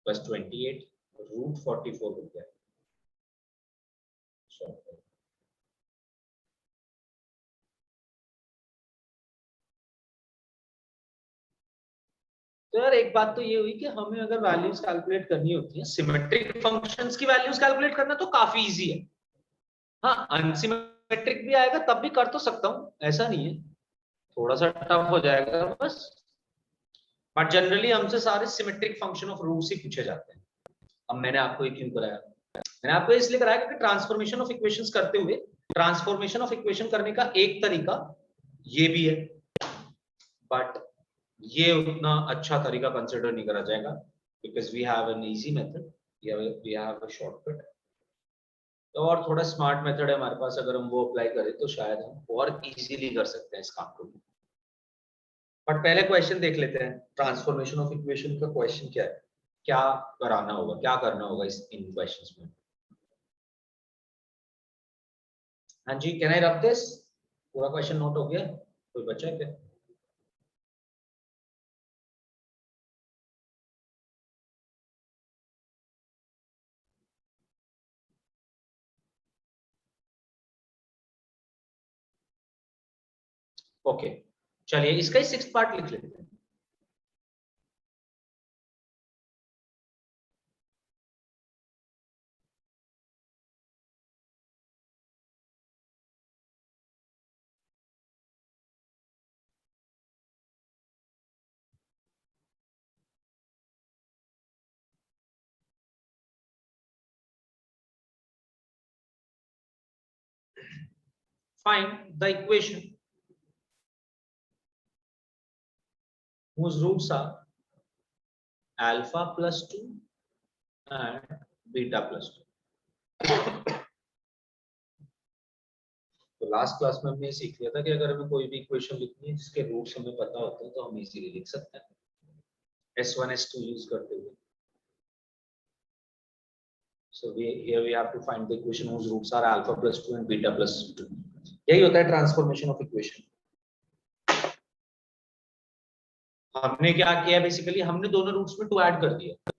plus 28 root 44 हो गया। तो यार एक बात तो ये हुई कि हमें अगर वैल्यूज कैलकुलेट करनी होती है, सिमेट्रिक फंक्शंस की वैल्यूज कैलकुलेट करना तो काफी इजी है। हाँ, अनसिमेट्रिक भी आएगा तब भी कर तो सकता हूँ, ऐसा नहीं है, थोड़ा सा टफ हो जाएगा बस। बट जनरली हमसे सारे सिमेट्रिक फंक्शन ऑफ रूट्स ही पूछे जाते हैं। अब मैंने आपको ये क्यों कराया? मैंने आपको इसलिए कराया क्योंकि ट्रांसफॉर्मेशन ऑफ इक्वेशंस करते हुए, ट्रांसफॉर्मेशन ऑफ इक्वेशन करने का एक तरीका ये भी है, बट ये उतना अच्छा तरीका कंसिडर नहीं करा जाएगा, because we have an easy method, we have a shortcut. तो और थोड़ा स्मार्ट मेथड है हमारे पास, अगर हम वो अप्लाई करें तो शायद हम और इजीली कर सकते हैं इस काम को। बट पहले क्वेश्चन देख लेते हैं, ट्रांसफॉर्मेशन ऑफ इक्वेशन का क्वेश्चन क्या है, क्या कराना होगा, क्या करना होगा इस इन क्वेश्चंस में। हाँ जी, कैन आई रब दिस? पूरा क्वेश्चन नोट हो गया? कोई बचा है क्या? ओके, चलिए इसका ही 6th पार्ट लिख लेते हैं। Find the equation whose roots are alpha plus 2 and beta plus 2। तो लास्ट क्लास में हमने सीख लिया था कि अगर हमें कोई भी इक्वेशन लिखनी है जिसके रूट्स हमें पता होते हैं तो हम इजीली लिख सकते हैं S1 S2 यूज करते हुए। So here we have to find the equation whose roots are alpha plus 2 and beta plus 2। यही होता है ट्रांसफॉर्मेशन ऑफ इक्वेशन। हमने क्या किया बेसिकली, हमने दोनों रूट्स में 2 ऐड कर दिया।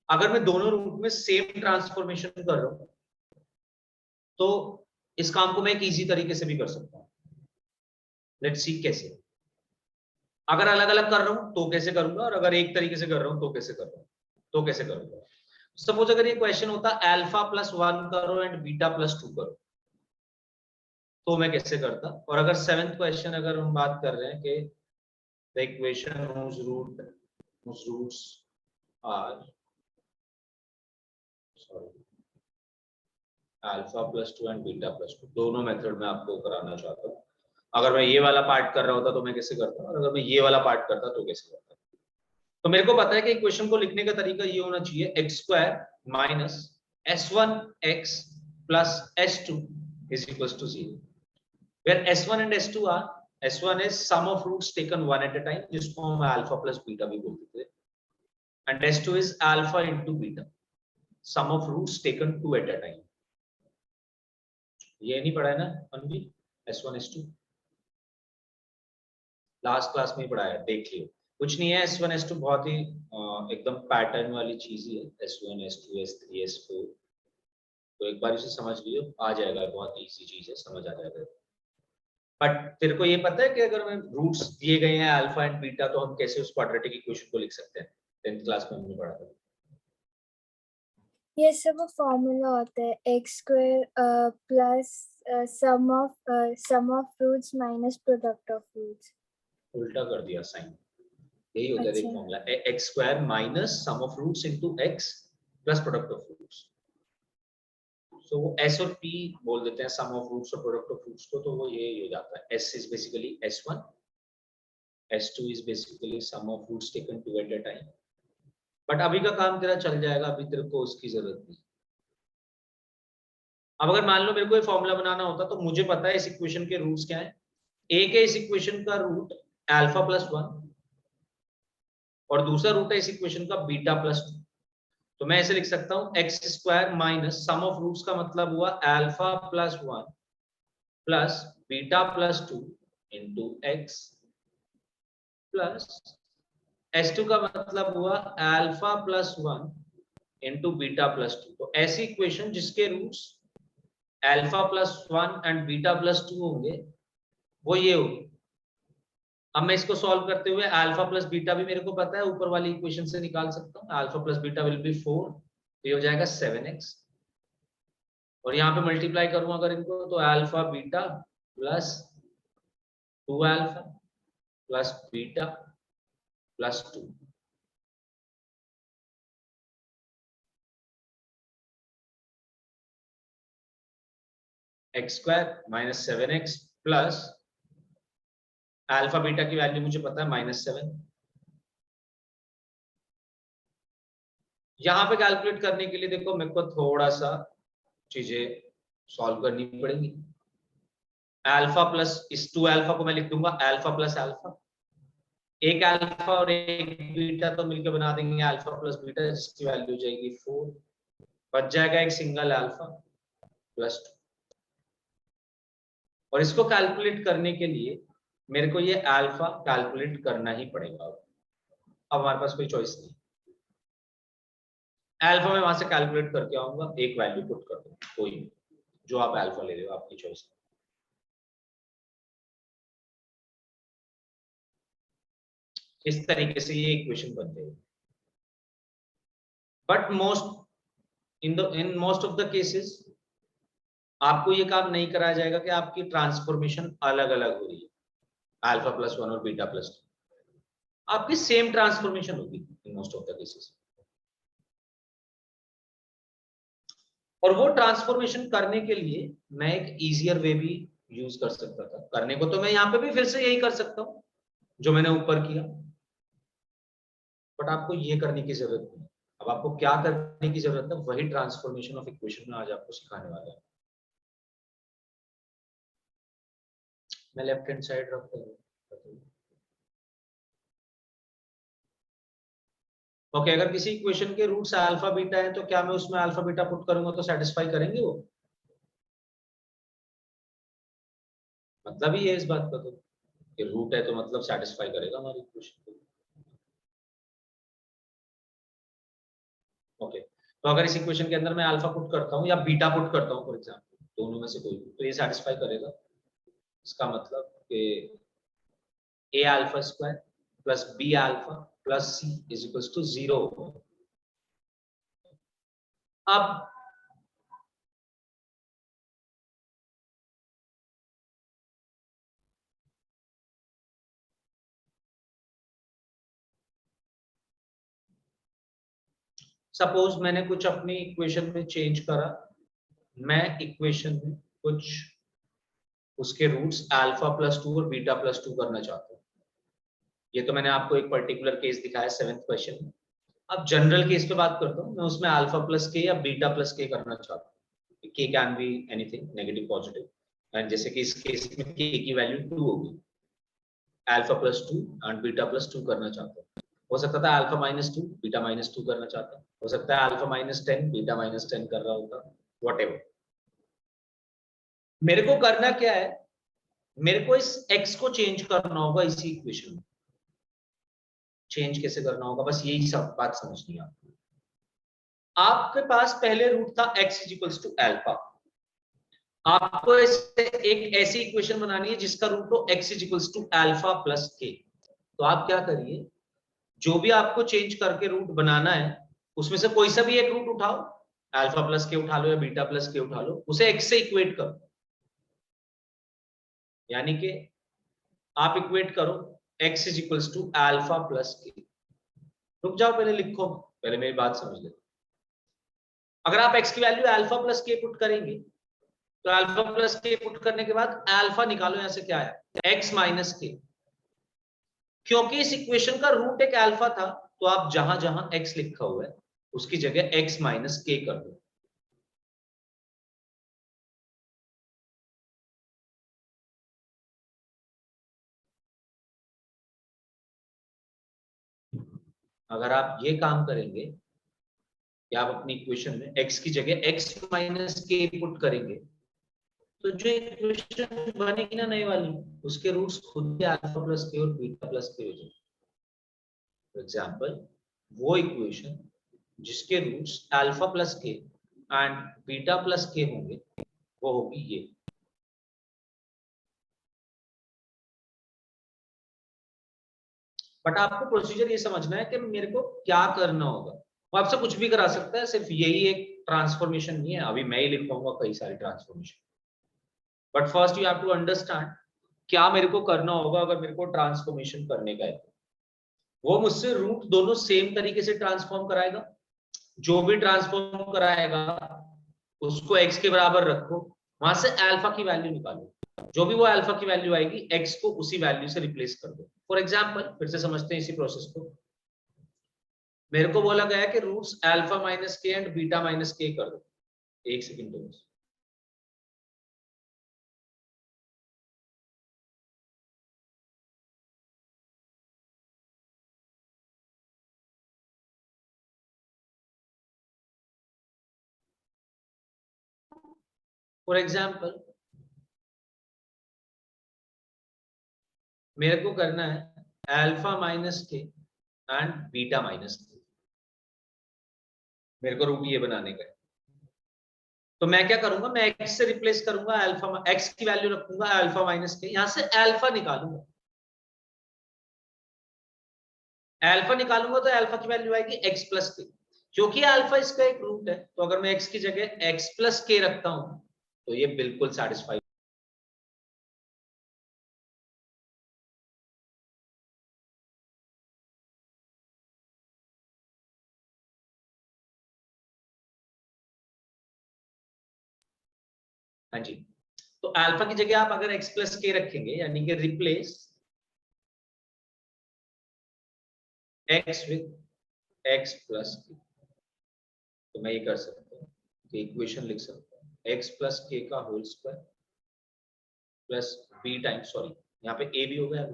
अगर मैं दोनों रूट में सेम ट्रांसफॉर्मेशन कर रहा हूं तो इस काम को मैं एक इजी तरीके से भी कर सकता हूं। लेट्स सी कैसे। अगर अलग अलग कर रहा हूं तो कैसे करूंगा, और अगर एक तरीके से कर रहा हूं तो कैसे कर रहा हूं, तो कैसे करूंगा। सपोज अगर ये क्वेश्चन होता अल्फा प्लस 1 करो एंड बीटा प्लस 2 करो, तो मैं कैसे करता। और अगर 7th क्वेश्चन अगर हम बात कर रहे हैं कि the equation whose roots are alpha plus 2 and beta plus 2, दोनों मेथड में आपको कराना चाहता हूँ। अगर मैं ये वाला पार्ट कर रहा होता तो मैं कैसे करता, और अगर मैं ये वाला पार्ट करता तो कैसे करता। तो मेरे को पता है कि इक्वेशन को लिखने का तरीका ये होना चाहिए x² minus s1x plus s2 is equals to 0, where s1 and s2 are, s1 is sum of roots taken one at a time, जिसको हम अल्फा प्लस बीटा भी बोलते थे, and s2 is alpha into beta, sum of roots taken 2 at a time। ये नहीं पढ़ा है ना अनवी, S1 S2 लास्ट क्लास में ही पढ़ाया, देख लियो। कुछ नहीं है, S1 S2 बहुत ही एकदम पैटर्न वाली चीज ही है, S1 S2 S3 S4, तो एक बार इसे समझ लियो, आ जाएगा, बहुत इजी चीज है, समझ आ जाएगा। बट तेरे को ये पता है कि अगर मैं रूट्स दिए गए हैं अल्फा एंड बीटा, तो हम कैसे उस क्वाड्रेटिक इक्वेशन को लिख सकते हैं? 10th क्लास में हमने पढ़ा था। ये सब फॉर्मूला होता है x² plus sum of roots minus product of roots. उल्टा कर दिया साइन, यही होता है देख formula, x² minus sum of roots into x plus product of roots. So वो एस और पी बोल देते हैं, सम ऑफ रूट्स और प्रोडक्ट ऑफ रूट्स को, तो वो ये हो जाता है। S is basically S1, S2 is basically sum of roots taken two at a time. But अभी का काम तेरा चल जाएगा, अभी तेरे को उसकी जरूरत नहीं। अब अगर मान लो मेरे को ये फॉर्मूला बनाना होता तो मुझे पता है इस इक्वेशन के रूट्स क्या है। एक है इस इक्वेशन का रूट अल्फा प्लस 1 और दूसरा रूट है इस इक्वेशन का बीटा प्लस 2। तो मैं ऐसे लिख सकता हूं x square minus sum of roots का मतलब हुआ alpha plus 1 plus beta plus 2 into x plus S2 का मतलब हुआ alpha plus 1 into beta plus 2। तो ऐसी इक्वेशन जिसके roots alpha plus 1 and beta plus 2 होंगे वो ये होगी। अब मैं इसको सॉल्व करते हुए अल्फा प्लस बीटा भी मेरे को पता है, ऊपर वाली इक्वेशन से निकाल सकता हूँ। Alpha plus beta will B 4, ये हो जाएगा 7x, और यहाँ पे मल्टीप्लाई करूँ अगर इनको तो alpha beta plus 2 alpha plus beta plus 2। X square minus 7x plus alpha beta की वैल्यू मुझे पता है -7। यहां पे कैलकुलेट करने के लिए देखो मेरे को थोड़ा सा चीजें सॉल्व करनी पड़ेंगी। अल्फा प्लस इस 2 अल्फा को मैं लिख दूंगा अल्फा प्लस अल्फा, एक अल्फा और एक बीटा तो मिलकर बना देंगे अल्फा प्लस बीटा, जिसकी वैल्यू हो जाएगी 4। बच जाएगा एक सिंगल अल्फा प्लस 2, और इसको कैलकुलेट करने के लिए मेरे को ये अल्फा कैलकुलेट करना ही पड़ेगा। अब हमारे पास कोई चॉइस नहीं। अल्फा में वहां से कैलकुलेट करके आऊंगा, एक वैल्यू पुट कर दूंगा, कोई जो आप अल्फा ले रहे हो आपकी चॉइस। इस तरीके से ये इक्वेशन बन जाएगी। But in most of the cases आपको ये काम नहीं कराया जाएगा कि आपकी ट्रांसफॉर्मेशन अलग अलग हो रही है, अल्फा प्लस 1 और बीटा प्लस 2। आपकी सेम ट्रांसफॉर्मेशन होगी in most of the cases. और वो ट्रांसफॉर्मेशन करने के लिए मैं एक इजियर वे भी यूज कर सकता था। करने को तो मैं यहाँ पे भी फिर से यही कर सकता हूँ जो मैंने ऊपर किया, बट आपको ये करने की जरूरत नहीं। अब आपको क्या करने की जरूरत है, वही ट्रांसफॉर्मेशन ऑफ इक्वेशन में आज आपको सिखाने वाला है। मैं लेफ्ट हैंड साइड रखता हूँ। ओके, अगर किसी इक्वेशन के रूट्स अल्फा बीटा है तो क्या मैं उसमें अल्फा बीटा पुट करूंगा तो सेटिस्फाई करेंगे वो? मतलब ही है इस बात का तो कि रूट है तो मतलब सेटिस्फाई करेगा हमारी इक्वेशन को। ओके, तो अगर इस इक्वेशन के अंदर मैं अल्फा पुट करता हूँ या बीटा पुट करता हूँ फॉर एग्जांपल, दोनों में से कोई, तो ये सेटिस्फाई करेगा। इसका मतलब कि a alpha square plus b alpha plus c is equals to 0। अब सपोज मैंने कुछ अपनी इक्वेशन में चेंज करा, मैं इक्वेशन में कुछ उसके रूट्स अल्फा प्लस 2 और बीटा प्लस 2 करना चाहता हूँ। ये तो मैंने आपको एक पर्टिकुलर केस दिखाया 7th क्वेश्चन में। अब जनरल केस पे बात करता हूँ, मैं उसमें अल्फा प्लस के या बीटा प्लस के करना चाहता हूँ। के can be anything negative positive, and जैसे कि इस केस में के की वैल्यू 2 होगी, alpha plus 2 and beta plus 2 करना चाहता हूँ। हो सकता था अल्फा -2 बीटा -2 करना चाहता हूँ, हो सकता है अल्फा -10 बीटा -10 कर रहा होगा, व्हाटएवर। मेरे को करना क्या है, मेरे को इस x को चेंज करना होगा इसी इक्वेशन में। चेंज कैसे करना होगा, बस यही सब बात समझनी है आपको। आपके पास पहले रूट था x = अल्फा, आपको एक ऐसी इक्वेशन बनानी है जिसका रूट हो x = अल्फा प्लस के। तो आप क्या करिए, जो भी आपको चेंज करके रूट बनाना है उसमें से कोई सा भी एक रूट उठाओ, अल्फा प्लस के उठा लो या बीटा प्लस के उठा लो, उसे x से इक्वेट करो। यानी कि आप इक्वेट करो x = अल्फा प्लस के। रुक जाओ, पहले लिखो, पहले मेरी बात समझ ले। अगर आप x की वैल्यू अल्फा प्लस के पुट करेंगे तो अल्फा प्लस के पुट करने के बाद अल्फा निकालो, यहां से क्या आया x माइनस के। क्योंकि इस इक्वेशन का रूट एक अल्फा था तो आप जहां जहां x लिखा हुआ है उसकी जगह x माइनस के कर दो। अगर आप ये काम करेंगे कि आप अपनी इक्वेशन में x की जगह x माइनस के पुट करेंगे तो जो इक्वेशन बनेगी ना नई वाली, उसके रूट्स खुद ही अल्फा प्लस के और बीटा प्लस के हो जाएंगे। फॉर एग्जांपल वो इक्वेशन जिसके रूट्स अल्फा प्लस के एंड बीटा प्लस के होंगे वो होगी ये। बट आपको प्रोसीजर ये समझना है कि मेरे को क्या करना होगा। वो आपसे कुछ भी करा सकता है, सिर्फ यही एक ट्रांसफॉर्मेशन नहीं है। अभी मैं ही लिख पाऊंगा कई सारी transformation, but first you have to understand क्या मेरे को करना होगा अगर मेरे को ट्रांसफॉर्मेशन करने का है। वो मुझसे रूट दोनों सेम तरीके से ट्रांसफॉर्म कराएगा। जो भी ट्रांसफॉर्म कराएगा उसको x के बराबर रखो, वहां से अल्फा की वैल्यू निकालो, जो भी वो अल्फा की वैल्यू आएगी x को उसी वैल्यू से रिप्लेस कर दो। फॉर एग्जांपल फिर से समझते हैं इसी प्रोसेस को। मेरे को बोला गया है कि रूट्स अल्फा माइनस के एंड बीटा माइनस के कर दो। एक सेकंड दो। फॉर एग्जाम्पल मेरे को करना है अल्फा माइनस के एंड बीटा माइनस के। मेरे को रूट ये बनाने का है तो मैं क्या करूंगा, मैं x से रिप्लेस करूंगा अल्फा, x की वैल्यू रखूंगा अल्फा माइनस के, यहां से अल्फा निकालूंगा। अल्फा निकालूंगा तो अल्फा की वैल्यू आएगी x प्लस के। क्योंकि अल्फा इसका एक रूट है तो अगर मैं x की जगह x प्लस के रखता हूं तो ये बिल्कुल सेटिस्फाई। हाँ जी, तो अल्फा की जगह आप अगर x प्लस के रखेंगे यानी कि replace x with x plus के, तो मैं ये कर सकता हूँ कि इक्वेशन लिख सकता हूँ x प्लस के का whole square plus b times, sorry यहाँ पे a भी हो गया,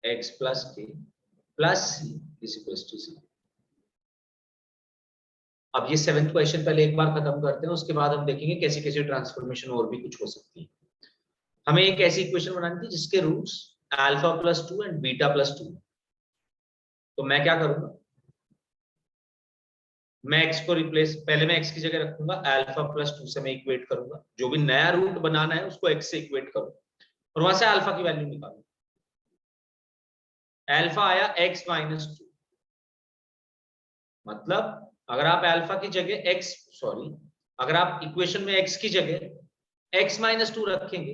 x plus k plus c is equal to 0। अब ये 7th क्वेश्चन पहले एक बार खत्म करते हैं, उसके बाद हम देखेंगे कैसी कैसी ट्रांसफॉर्मेशन और भी कुछ हो सकती है। हमें एक ऐसी इक्वेशन बनानी थी जिसके roots alpha plus 2 and beta plus 2। तो मैं क्या करूंगा, मैं x को रिप्लेस, पहले मैं x की जगह रखूंगा अल्फा प्लस 2 से मैं इक्वेट करूंगा, जो भी नया रूट बनाना है उसको x से इक्वेट करो और वहां से अल्फा की वैल्यू निकालो। अल्फा आया x माइनस 2, मतलब अगर आप अल्फा की जगह x, सॉरी अगर आप इक्वेशन में x की जगह x माइनस 2 रखेंगे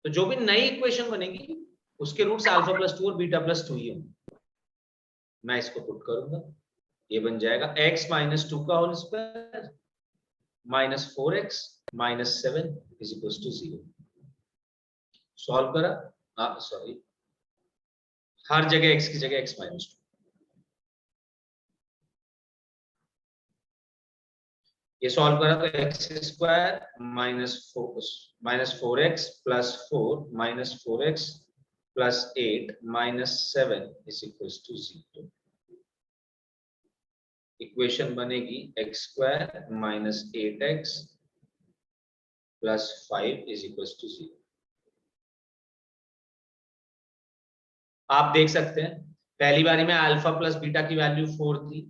तो जो भी नई इक्वेशन बनेगी उसके रूट्स अल्फा प्लस 2 और बीटा प्लस 2 ही होंगे। मैं इसको पुट करूंगा, ये बन जाएगा x माइनस 2 का whole square minus 4x minus 7 is equal to 0। Solve करा, सॉरी हर जगह x की जगह x माइनस 2। ये सॉल्व करा तो x square minus 4x plus 4 minus 4x plus 8 minus 7 is equal to 0। Equation बनेगी x square minus 8x plus 5 is equal to 0। आप देख सकते हैं पहली बारी में अल्फा प्लस बीटा की वैल्यू 4 थी,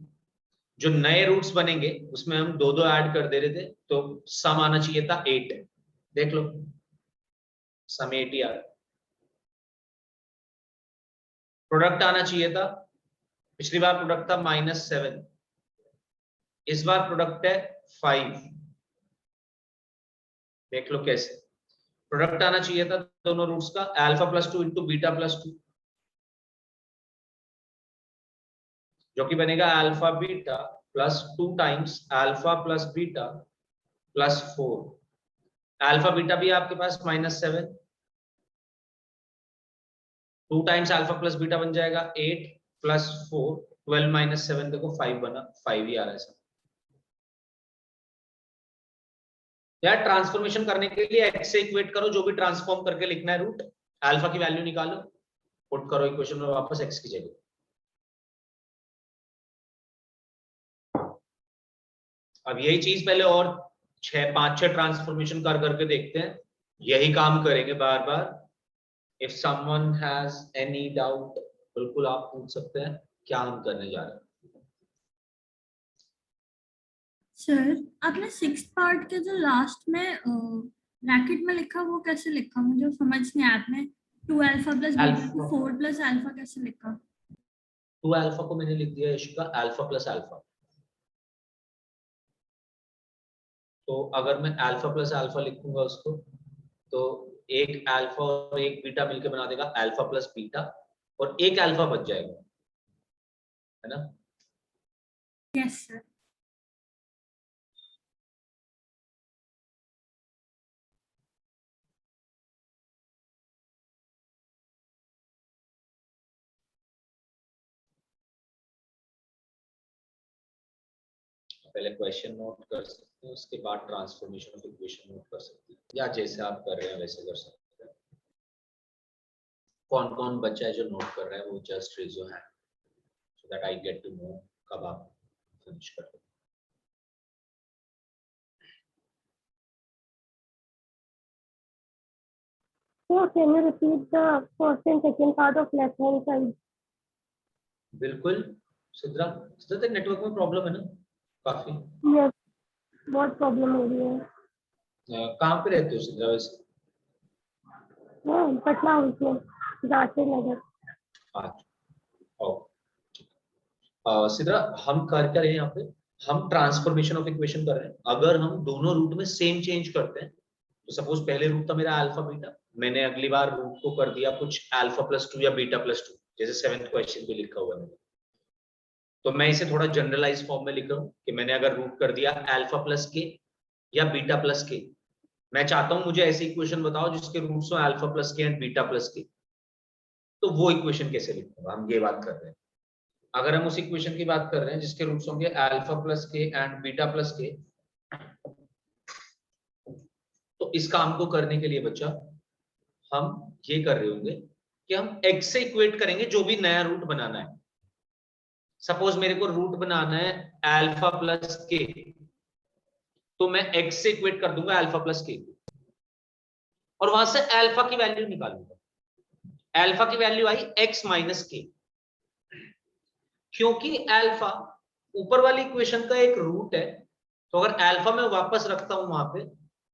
जो नए रूट्स बनेंगे उसमें हम दो दो ऐड कर दे रहे थे तो सम आना चाहिए था 8। देख लो सम 8 ही आ रहा। प्रोडक्ट आना चाहिए था, पिछली बार प्रोडक्ट था -7, इस बार प्रोडक्ट है 5। देख लो कैसे प्रोडक्ट आना चाहिए था दोनों रूट्स का, alpha plus 2 into beta plus 2, जो कि बनेगा alpha beta plus 2 times alpha plus beta plus 4। Alpha beta भी आपके पास -7, 2 टाइम्स अल्फा प्लस बीटा बन जाएगा 8 प्लस 4, 12 माइनस 7 देखो 5 बना, 5 ही आ रहा है सर। यार ट्रांसफॉर्मेशन करने के लिए एक्स से इक्वेट करो, जो भी ट्रांसफॉर्म करके लिखना है रूट, अल्फा की वैल्यू निकालो, पुट करो इक्वेशन में वापस एक्स की जगह। अब यही चीज पहले और 5-6 ट्रांसफॉर्मेशन कर करके देखते हैं, यही काम करेंगे बार बार। If someone has any doubt बिल्कुल आप पूछ सकते हैं क्या हम करने जा रहे हैं। सर आपने 6th पार्ट के जो लास्ट में ब्रैकेट में लिखा वो कैसे लिखा, मुझे समझ नहीं आया। आपने 2 अल्फा प्लस बीटा को 4 प्लस अल्फा कैसे लिखा? 2 अल्फा को मैंने लिख दिया इश्का अल्फा प्लस अल्फा। तो अगर मैं अल्फा प्लस अल्फा लिखूंगा उसको, तो एक अल्फा और एक बीटा मिलकर बना देगा अल्फा प्लस बीटा, और एक अल्फा बच जाएगा, है ना? Yes sir. पहले क्वेश्चन नोट कर सकते हैं, उसके बाद ट्रांसफॉर्मेशन ऑफ इक्वेशन नोट कर सकते हैं, या जैसे आप कर रहे हैं वैसे कर सकते हैं। कौन कौन बच्चा है जो नोट कर रहा है वो just raise your hand so that I get to know कब आप फिनिश कर रहे हैं। So can you repeat the first and second part of left hand side? बिल्कुल सिद्रा, सिद्रा तेरे नेटवर्क में प्रॉब्लम है ना काफी? Yes, बहुत प्रॉब्लम हो रही है। कहाँ पे रहते हो सिद्रा वैसे? पटना हाउस में, जाते नगर। सिद्रा हम कर क्या रहे हैं यहाँ पे, हम ट्रांसफॉर्मेशन ऑफ इक्वेशन कर रहे हैं। अगर हम दोनों रूट में सेम चेंज करते हैं, तो सपोज पहले रूट था मेरा अल्फा बीटा, मैंने अगली बार रूट को कर दिया कुछ अल्फा प्लस 2 या बीटा प्लस 2, जैसे 7th क्वेश्चन पे लिखा हुआ है। तो मैं इसे थोड़ा जनरलाइज फॉर्म में लिख रहा हूँ कि मैंने अगर रूट कर दिया अल्फा प्लस के या बीटा प्लस के, मैं चाहता हूं मुझे ऐसी इक्वेशन बताओ जिसके रूट्स हो अल्फा प्लस के एंड बीटा प्लस के, तो वो इक्वेशन कैसे लिखूंगा, हम ये बात कर रहे हैं। अगर हम उस इक्वेशन की बात कर रहे हैं जिसके रूट्स होंगे अल्फा प्लस के एंड बीटा प्लस के, तो इस काम को करने के लिए बच्चा हम ये कर रहे होंगे कि हम x से इक्वेट करेंगे जो भी नया रूट बनाना है। सपोज मेरे को रूट बनाना है अल्फा प्लस के, तो मैं x से इक्वेट कर दूंगा अल्फा प्लस के, और वहां से अल्फा की वैल्यू निकालूंगा। अल्फा की वैल्यू आई x माइनस के, क्योंकि अल्फा ऊपर वाली इक्वेशन का एक रूट है, तो अगर अल्फा मैं वापस रखता हूं वहां पे,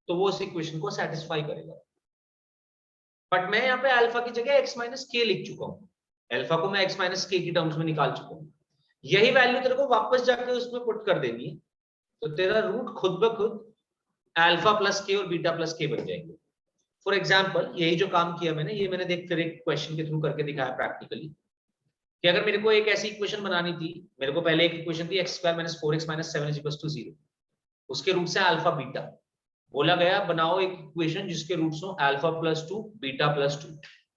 तो वो उस इक्वेशन को सेटिस्फाई करेगा। बट मैं यहाँ पे अल्फा की जगह x माइनस के लिख चुका हूँ, अल्फा को मैं x माइनस के की टर्म्स में निकाल चुका हूँ। यही वैल्यू तेरे को वापस जाके उसमें पुट कर देनी है, तो तेरा रूट खुद ब खुद अल्फा प्लस के और बीटा प्लस के बन जाएंगे। फॉर एग्जाम्पल यही जो काम किया मैंने, ये मैंने देख फिर एक क्वेश्चन के थ्रू करके दिखाया प्रैक्टिकली, कि अगर मेरे को एक ऐसी इक्वेशन बनानी थी, मेरे को पहले एक इक्वेशन थी x square minus 4x minus 7 is equal to 0, उसके रूट से अल्फा बीटा, बोला गया बनाओ एक इक्वेशन जिसके रूट्स हो अल्फा प्लस 2 बीटा प्लस 2।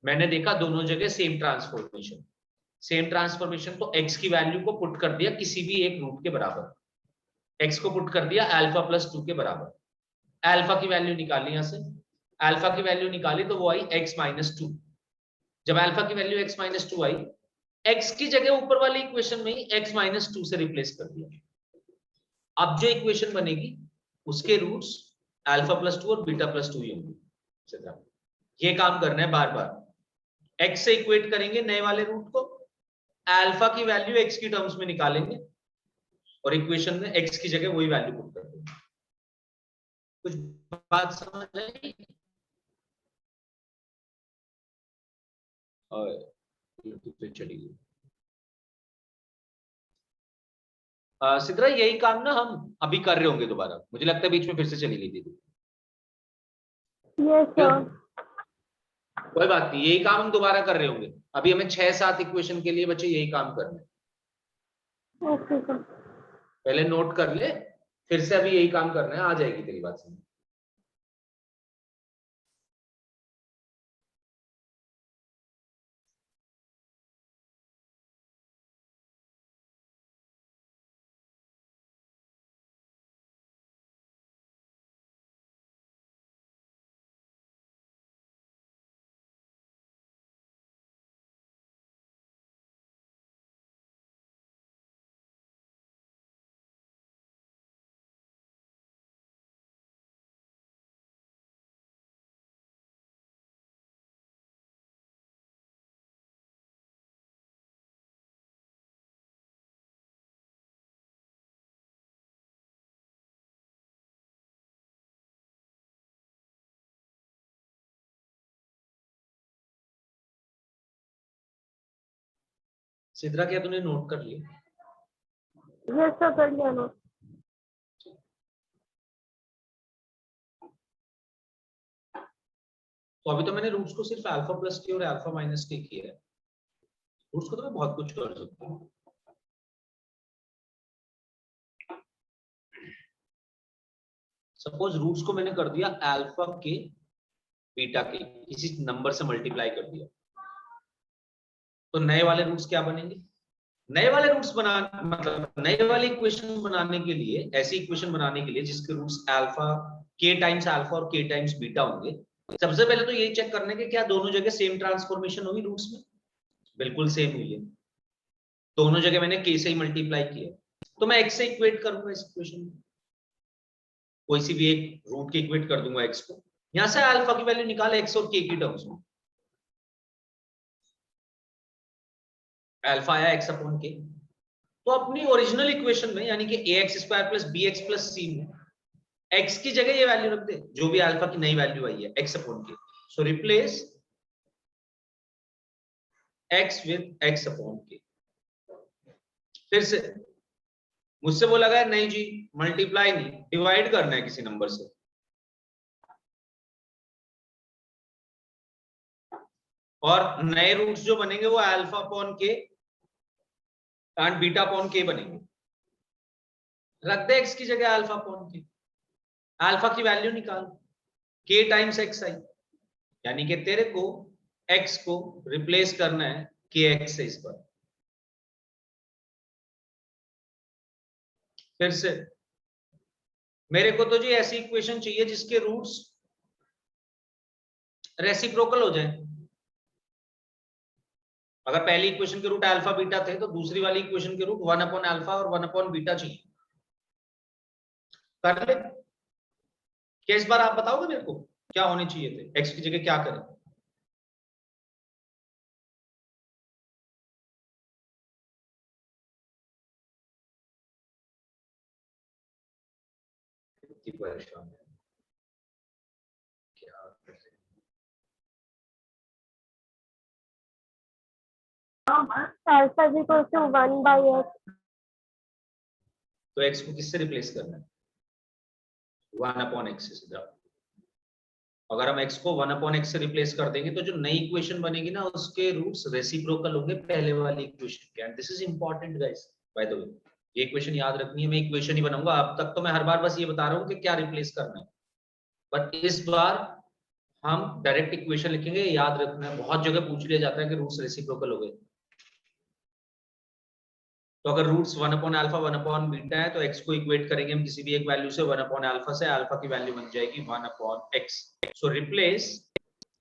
मैंने देखा दोनों जगह सेम ट्रांसफॉर्मेशन, तो x की वैल्यू को पुट कर दिया किसी भी एक रूट के बराबर, x को पुट कर दिया अल्फा प्लस 2 के बराबर, अल्फा की वैल्यू निकाली, यहां से अल्फा की वैल्यू निकाली तो वो आई x माइनस 2। जब अल्फा की वैल्यू x माइनस 2 आई, x की जगह ऊपर वाली इक्वेशन में ही x माइनस 2 से रिप्लेस कर दिया। अब जो इक्वेशन बनेगी उसके रूट्स अल्फा प्लस 2 और बीटा प्लस 2 ही होंगे। ये काम करना है बार बार, x से इक्वेट करेंगे नए वाले रूट को, अल्फा की वैल्यू x की टर्म्स में निकालेंगे और इक्वेशन में x की जगह वही वैल्यू पुट कर देंगे। कुछ बात समझ आई? और चली गई। सिद्रा यही काम ना हम अभी कर रहे होंगे दोबारा, मुझे लगता है बीच में फिर से चली गई थी। Yes sir. कोई बात नहीं, यही काम हम दोबारा कर रहे होंगे। अभी हमें 6-7 इक्वेशन के लिए बच्चे यही काम करना है। Okay sir. पहले नोट कर ले, फिर से अभी यही काम करना है, आ जाएगी तेरी बात समझ। सिद्रा क्या तूने नोट कर लिया? यस सर, कर लिया नोट। तो अभी तो मैंने रूट्स को सिर्फ अल्फा प्लस के और अल्फा माइनस के किया है, रूट्स को तो मैं बहुत कुछ कर सकता हूँ। सपोज रूट्स को मैंने कर दिया अल्फा के बीटा के किसी नंबर से मल्टीप्लाई कर दिया, तो नए वाले रूट्स क्या बनेंगे? नए वाले रूट्स बना मतलब नए वाले इक्वेशन बनाने के लिए, ऐसी इक्वेशन बनाने के लिए जिसके रूट्स अल्फा के टाइम्स अल्फा और के टाइम्स बीटा होंगे, सबसे पहले तो ये चेक करने के क्या दोनों जगह सेम ट्रांसफॉर्मेशन हुई रूट्स में? बिल्कुल सेम हुई है, दोनों जगह मैंने के से ही मल्टीप्लाई किया, तो मैं x से इक्वेट करूंगा इस इक्वेशन में, कोई सी भी एक रूट के इक्वेट कर दूंगा x को, यहां से अल्फा की वैल्यू निकाल x और k की टर्म्स में, अल्फा आया x अपॉन k, तो अपनी ओरिजिनल इक्वेशन में यानी कि ax square plus bx plus c में x की जगह ये वैल्यू रख दे जो भी अल्फा की नई वैल्यू आई है x upon k, so replace x with x upon k। फिर से मुझसे बोला गया नहीं जी मल्टीप्लाई नहीं, डिवाइड करना है किसी नंबर से, और नए रूट्स जो बनेंगे वो अल्फा अपॉन के एंड बीटा अपॉन के बनेंगे, रख दे x की जगह अल्फा अपॉन के, अल्फा की वैल्यू निकाल k टाइम्स x आई, यानी कि तेरे को x को रिप्लेस करना है kx से इस पर। फिर से मेरे को तो जी ऐसी इक्वेशन चाहिए जिसके रूट्स रेसिप्रोकल हो जाए। अगर पहली इक्वेशन के रूट अल्फा बीटा थे तो दूसरी वाली इक्वेशन के रूट 1 अपॉन अल्फा और 1 अपॉन बीटा चाहिए, कर ले क्या? इस बार आप बताओगे मेरे को क्या होने चाहिए थे, x की जगह क्या करें? परेशान है क्या करें? Alpha is equal to 1/x। तो x को किससे रिप्लेस करना है? 1 अपॉन x से सीधा। अगर हम x को 1 अपॉन x से रिप्लेस कर देंगे तो जो नई इक्वेशन बनेगी ना उसके रूट्स रेसिप्रोकल होंगे पहले वाली इक्वेशन के, and this is important guys by the way, ये इक्वेशन याद रखनी है, मैं इक्वेशन ही बनाऊंगा, अब तक तो मैं हर बार बस ये बता रहा हूँ कि क्या रिप्लेस करना है, बट इस बार हम डायरेक्ट इक्वेशन लिखेंगे, याद रखना है, बहुत जगह पूछ लिया जाता है कि रूट्स रेसिप्रोकल हो गए, तो अगर roots 1 upon alpha 1 upon beta है तो x को इक्वेट करेंगे हम किसी भी एक वैल्यू से 1 अपॉन अल्फा से, अल्फा की वैल्यू बन जाएगी 1 upon x, so replace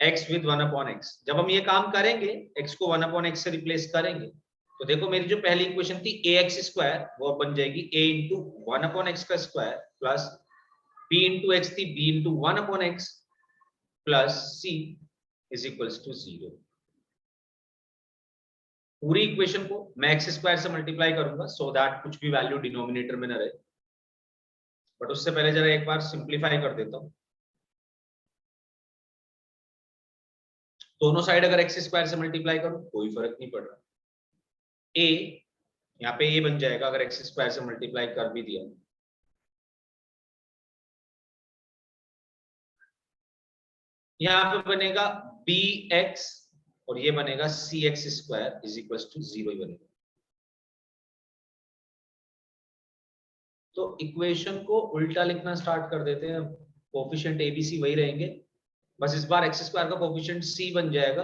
x with 1 upon x। जब हम ये काम करेंगे x को 1 अपॉन x से रिप्लेस करेंगे तो देखो मेरी जो पहली इक्वेशन थी ax स्क्वायर वो बन जाएगी a इंटू 1 अपॉन x का square plus b into x थी b into 1 upon x plus c is equals to 0। पूरी इक्वेशन को मैं x स्क्वायर से मल्टीप्लाई करूंगा सो दैट कुछ भी वैल्यू डिनोमिनेटर में न रहे, बट उससे पहले जरा एक बार सिंप्लीफाई कर देता हूं, दोनों साइड अगर x स्क्वायर से मल्टीप्लाई करूं कोई फर्क नहीं पड़ रहा, a यहाँ पे a बन जाएगा अगर x स्क्वायर से मल्टीप्लाई कर भी दिया, यहाँ पे बनेगा bx और ये बनेगा cx square is equal to 0 ही बनेगा। तो इक्वेशन को उल्टा लिखना स्टार्ट कर देते हैं। कोफिशिएंट एबीसी वही रहेंगे, बस इस बार एक्स स्क्वायर का कोफिशिएंट सी बन जाएगा,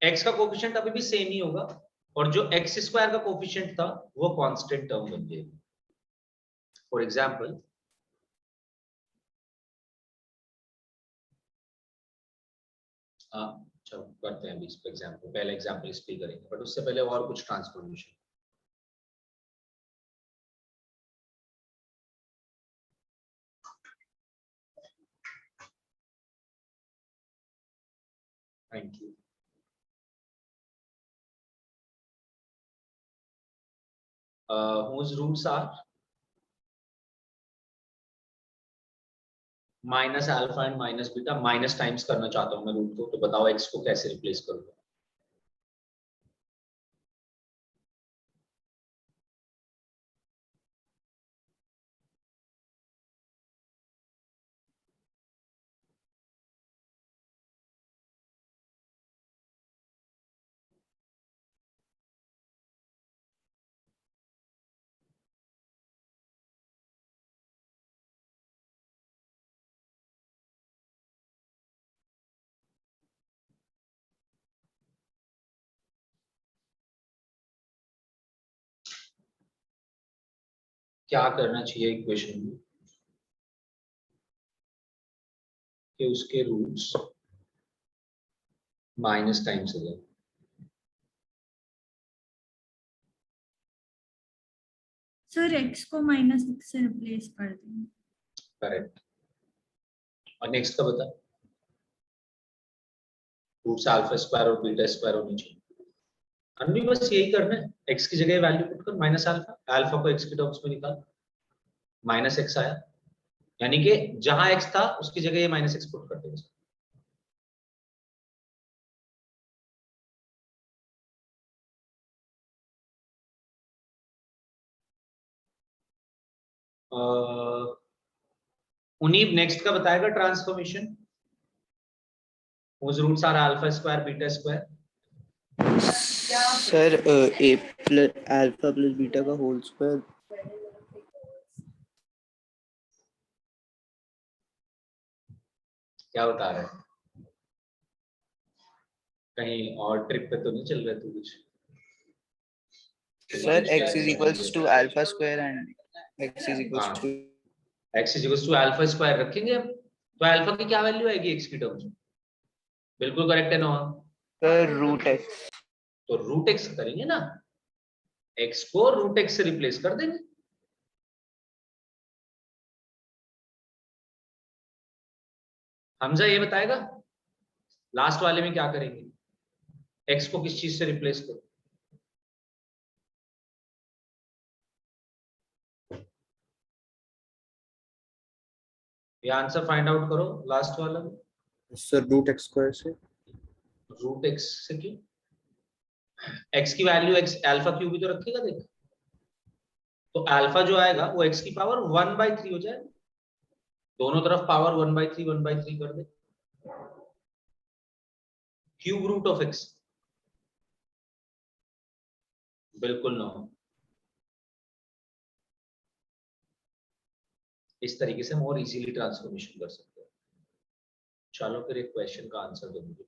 एक्स का कोफिशिएंट अभी भी सेम ही होगा, और जो एक्स स्क्वायर का कोफिशिएंट था वो कांस्टेंट टर्म बन जाएगी। फॉर एग्जांपल चलो करते हैं अभी इस पे एग्जांपल, पहले एग्जांपल इस पे करेंगे, बट उससे पहले और कुछ transformation. Thank you. whose roots are minus alpha and minus beta, minus times करना चाहता हूं मैं रूट को, तो बताओ एक्स को कैसे रिप्लेस करूंगा। क्या करना चाहिए इक्वेशन में कि उसके रूट्स माइनस टाइम्स हो जाए। सर एक्स को माइनस एक्स से रिप्लेस कर देंगे। करेक्ट। और नेक्स्ट का बता, रूट्स अल्फा स्क्वायर और बीटा स्क्वायर होनी चाहिए। अभी बस यही करना है, एक्स की जगह वैल्यू पुट कर माइनस अल्फा, अल्फा को एक्स के टर्म्स में निकाल, माइनस एक्स आया, यानी कि जहां एक्स था उसकी जगह ये माइनस एक्स पुट कर देंगे। उन्हीं नेक्स्ट का बताएगा transformation, whose roots are alpha square beta square। Sir A plus alpha plus beta का होल स्क्वायर। क्या बता रहे हैं, कहीं और ट्रिप पे तो नहीं चल रहे तू कुछ? Sir x is equals to alpha square and x is equals to x is equals to alpha square रखेंगे हम, तो अल्फा की क्या वैल्यू आएगी x की टर्म्स में? बिल्कुल करेक्ट है ना? Sir root x। तो रूट x करेंगे ना, x को रूट x से रिप्लेस कर देंगे। हमजा ये बताएगा लास्ट वाले में क्या करेंगे, x को किस चीज से रिप्लेस करो। ये आंसर फाइंड आउट करो लास्ट वाला। सर रूट x स्क्वायर से। रूट x से क्यों? x की वैल्यू x अल्फा क्यूब भी तो रखेगा, देख, तो अल्फा जो आएगा वो x की पावर 1/3 हो जाएगा, दोनों तरफ पावर 1/3 कर दे, क्यूब रूट ऑफ x। बिल्कुल ना, इस तरीके से हम और इजीली ट्रांसफॉर्मेशन कर सकते हैं। चलो फिर एक क्वेश्चन का आंसर दो मुझे।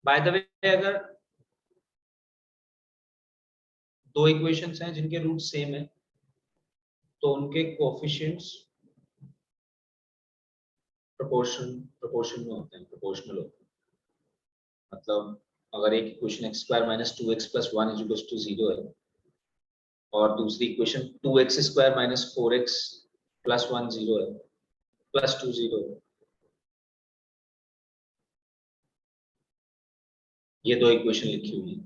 बाय द वे, अगर दो इक्वेशंस हैं जिनके रूट सेम है तो उनके कोएफिशिएंट्स प्रोपोर्शन में होते हैं, प्रोपोर्शनल होते हैं। मतलब अगर एक equation x square minus 2x plus 1 is equal to 0 है और दूसरी equation 2x square minus 4x plus 1 0 है, प्लस 2 0 है, ये दो इक्वेशन लिखी हुई है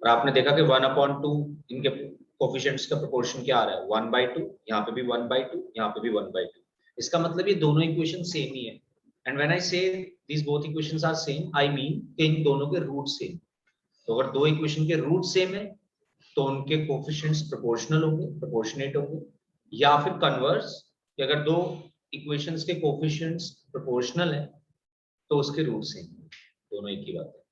और आपने देखा कि 1/2 इनके कोएफिशिएंट्स का प्रोपोर्शन क्या आ रहा है, 1/2, यहाँ पे भी 1/2, यहाँ पे भी 1/2। इसका मतलब ये दोनों इक्वेशन सेम ही है। And when I say this both equations are same, I mean कि इन दोनों के रूट सेम। तो अगर दो इक्वेशन के रूट सेम है तो उनके कोएफिशिएंट्स प्रोपोर्शनल होंगे, प्रोपोर्शनेट होंगे। या फिर कन्वर्स, कि अगर दो इक्वेशंस के कोफिशिएंट्स प्रोपोर्शनल है तो उसके रूट सेम, दोनों एक ही बात है।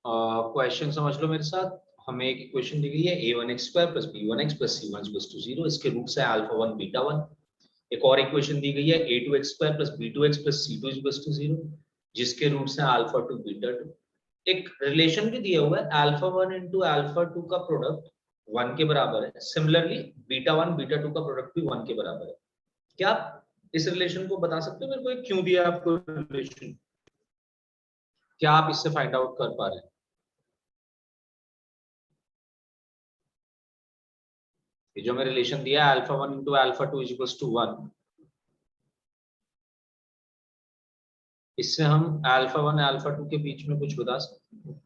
क्वेश्चन समझ लो मेरे साथ। हमें एक इक्वेशन दी गई है a1x² + b1x + c1 = 0, इसके रूट्स है α1 β1। एक और इक्वेशन दी गई है a2x² + b2x + c2 = 0, जिसके रूट्स हैं α2 β2। एक रिलेशन भी दिया हुआ है α1 * α2 का प्रोडक्ट 1 के बराबर है, सिमिलरली β1 β2 का प्रोडक्ट भी 1 के बराबर है। क्या आप इस रिलेशन को बता सकते हो मेरे को, ये क्यों दिया आपको रिलेशन? क्या आप इससे फाइंड आउट कर पा रहे हैं? ये जो मैं रिलेशन दिया है α1 * α2 = 1, इससे हम α1 α2 के बीच में कुछ बता सकते हैं?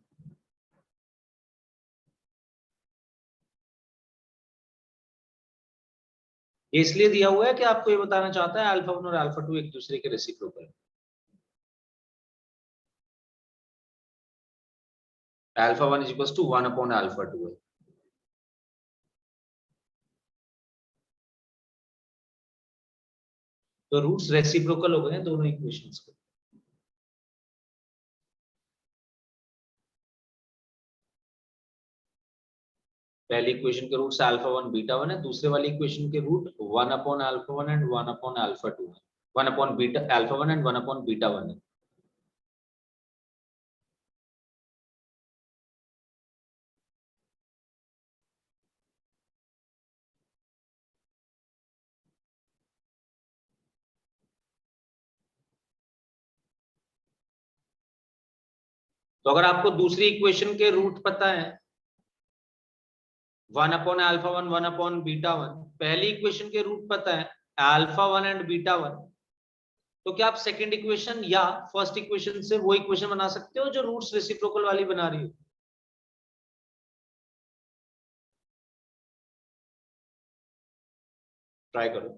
ये इसलिए दिया हुआ है कि आपको ये बताना चाहता है α1 और α2 एक दूसरे के रेसिप्रोकल है। α1 = 1/α2 है। तो रूट्स रेसिप्रोकल हो गए हैं दोनों इक्वेशंस के। पहली इक्वेशन के रूट्स α1 β1 है, दूसरे वाली इक्वेशन के रूट 1/α1 एंड 1/α2 है, 1/α1 एंड 1/β1 है। तो अगर आपको दूसरी इक्वेशन के रूट पता है 1/α1 1/β1, पहली इक्वेशन के रूट पता है α1 एंड β1, तो क्या आप सेकंड इक्वेशन या फर्स्ट इक्वेशन से वो इक्वेशन बना सकते हो जो रूट्स रेसिप्रोकल वाली बना रही हो? ट्राई करो।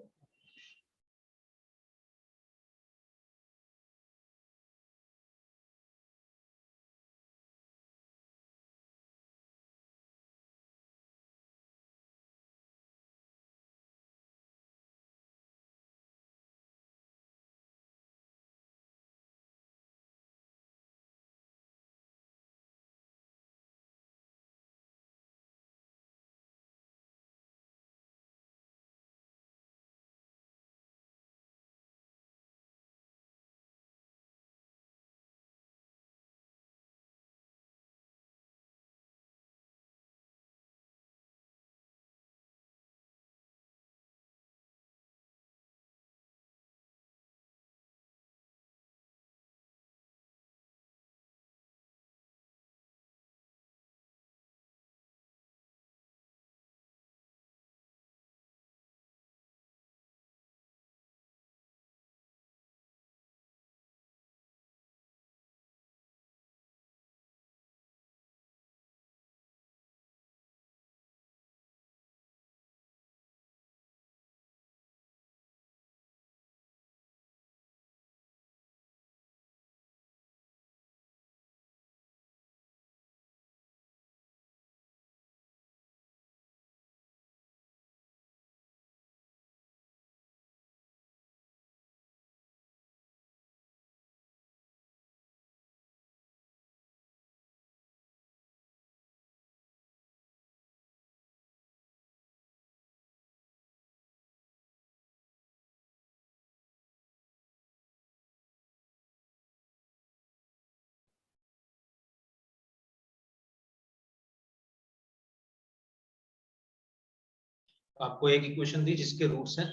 आपको एक इक्वेशन दी जिसके रूट्स हैं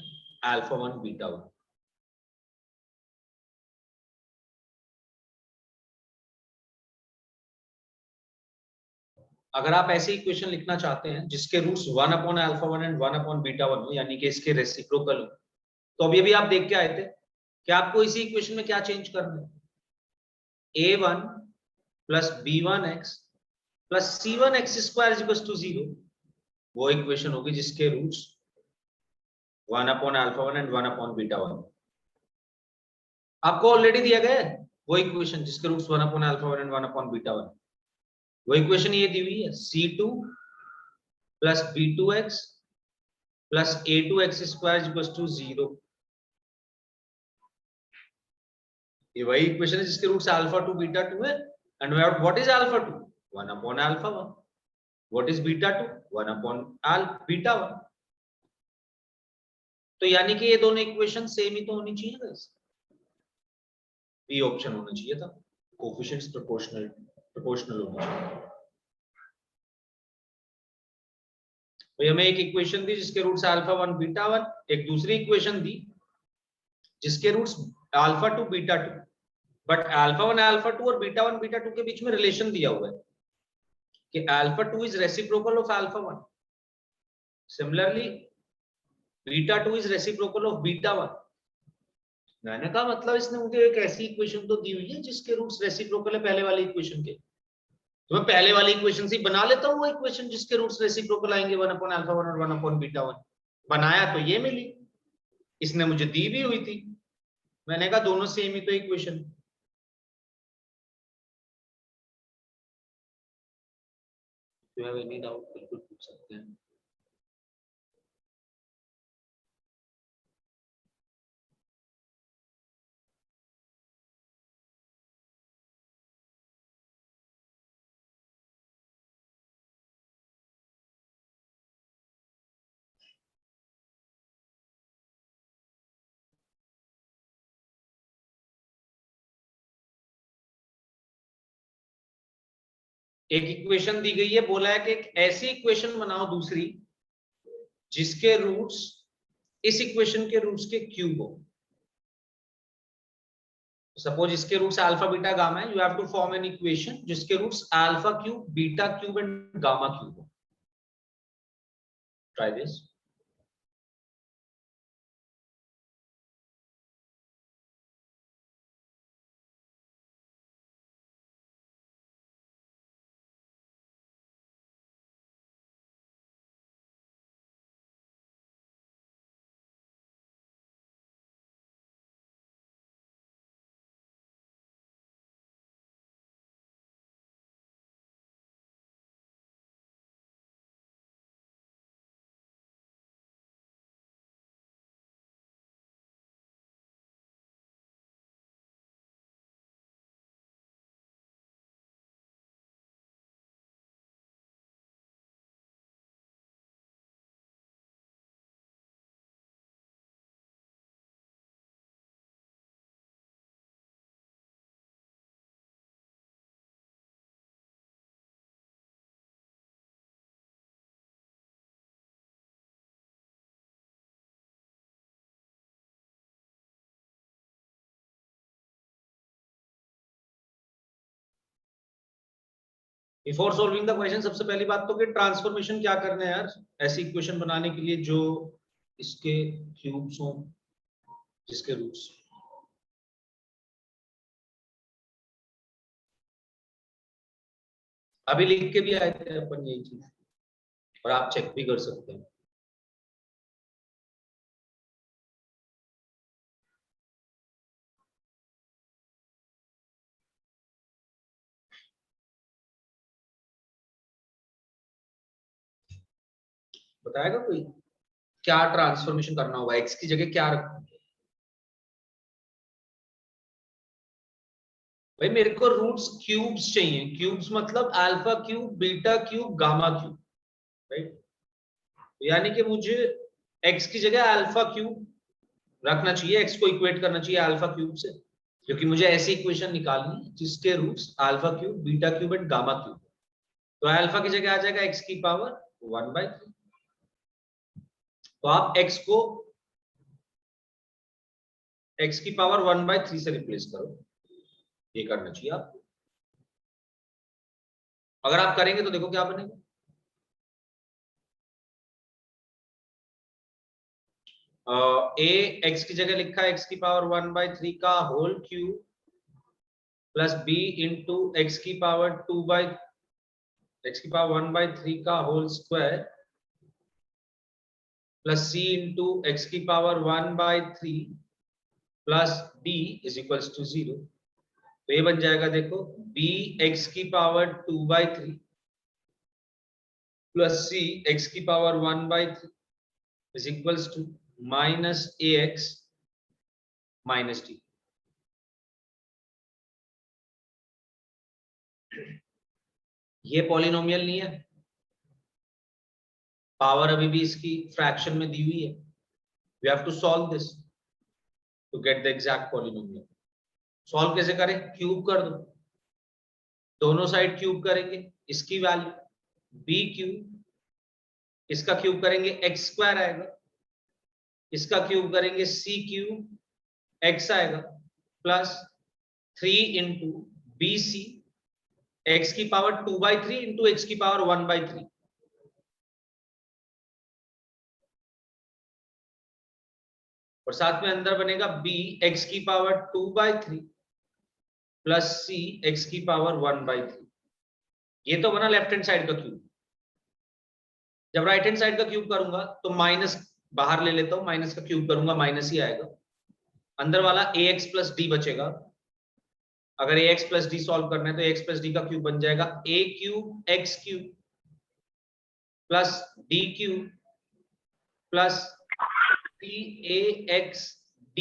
अल्फा 1 बीटा 1। अगर आप ऐसी इक्वेशन लिखना चाहते हैं जिसके roots 1 upon alpha 1 and 1 upon beta 1 हो, यानी कि इसके रेसिप्रोकल हो, तो अभी अभी आप देख के आए थे कि आपको इसी इक्वेशन में क्या चेंज करना है, a1 plus b1x plus c1x square is equal to 0। वो इक्वेशन होगी जिसके roots 1 upon alpha 1 and 1 upon beta 1 आपको ऑलरेडी दिया गया है। वो इक्वेशन जिसके roots 1 upon alpha 1 and 1 upon beta 1, वो इक्वेशन ये दी हुई है c2 plus b2x plus a2x square is equal to 0। ये वही इक्वेशन है जिसके रूट्स अल्फा 2 बीटा 2 है। And what is alpha 2? 1 upon alpha 1। What is beta 2? 1 upon beta 1। तो यानी कि ये दोनों इक्वेशन सेम ही तो होनी चाहिए ना, बी ऑप्शन होना चाहिए था, कोएफिशिएंट्स प्रोपोर्शनल होना चाहिए। तो हमें एक इक्वेशन दी जिसके रूट्स अल्फा 1 बीटा 1, एक दूसरी इक्वेशन दी जिसके roots alpha 2 beta 2, but alpha 1 alpha 2 और बीटा 1 बीटा 2 के बीच में रिलेशन दिया हुआ है कि alpha 2 is reciprocal of alpha 1, similarly beta 2 is reciprocal of beta 1। मैंने कहा मतलब इसने मुझे एक ऐसी इक्वेशन तो दी हुई है जिसके रूट्स रेसिप्रोकल है पहले वाली इक्वेशन के, तो मैं पहले वाली इक्वेशन से बना लेता हूं वो इक्वेशन जिसके रूट्स रेसिप्रोकल आएंगे 1 अपॉन अल्फा 1 और 1 अपॉन बीटा 1। बनाया तो ये मिली, इसने मुझे दी भी हुई थी। मैंने कहा दोनों सेम ही तो इक्वेशन। तो हैव एनी डाउट बिल्कुल पूछ सकते हैं। एक इक्वेशन दी गई है, बोला है कि एक ऐसी इक्वेशन बनाओ दूसरी जिसके रूट्स इस इक्वेशन के रूट्स के क्यूब हो। सपोज इसके रूट्स अल्फा बीटा गामा है, you have to form an equation जिसके roots alpha cube beta cube and gamma cube हो। Try this. Before solving the question, सबसे पहली बात तो कि ट्रांसफॉर्मेशन क्या करना है यार ऐसी इक्वेशन बनाने के लिए जो इसके क्यूब्स हो, जिसके रूट्स। अभी लिख के भी आए थे अपन यही चीज, और आप चेक भी कर सकते हैं। बताएगा कोई क्या ट्रांसफॉर्मेशन करना होगा, एक्स की जगह क्या रखना? भाई मेरे को रूट्स क्यूब्स चाहिए, क्यूब्स मतलब alpha cube beta cube gamma cube, right. यानी कि मुझे एक्स की जगह अल्फा क्यूब रखना चाहिए, एक्स को इक्वेट करना चाहिए अल्फा क्यूब से, क्योंकि मुझे ऐसी इक्वेशन निकालनी है जिसके roots alpha cube beta cube and gamma cube. तो अल्फा की जगह आ जाएगा एक्स की पावर 1/3 तो आप x को x की पावर 1/3 से रिप्लेस करो, ये करना चाहिए आपको। अगर आप करेंगे तो देखो क्या बनेगा। a x की जगह लिखा है x की पावर 1/3 का whole cube plus b into x की पावर 1/3 का whole square plus c into x की power 1/3 plus b is equals to 0। तो ये बन जाएगा देखो b x की पावर 2/3 प्लस c x की power 1/3 is equals to minus ax minus d। ये पॉलिनोमियल नहीं है, पावर अभी भी इसकी फ्रैक्शन में दी हुई है। We have to solve this to get the exact polynomial. Solve कैसे करें? क्यूब कर दो, दोनों साइड क्यूब करेंगे, इसकी वैल्यू b क्यूब, इसका क्यूब करेंगे x स्क्वायर आएगा, इसका क्यूब करेंगे c क्यूब x आएगा प्लस 3 इंटू bc x की पावर 2/3 इंटू x की पावर 1/3 और साथ में अंदर बनेगा b x की पावर 2/3 प्लस c x की पावर 1/3। ये तो बना लेफ्ट हैंड साइड का क्यूब। जब राइट हैंड साइड का क्यूब करूंगा तो माइनस बाहर ले लेता हूं, माइनस का क्यूब करूंगा माइनस ही आएगा, अंदर वाला ax प्लस d बचेगा। अगर ax प्लस d सॉल्व करना है तो ax प्लस d का क्यूब बन जाएगा a cube x cube plus d cube plus 3ax d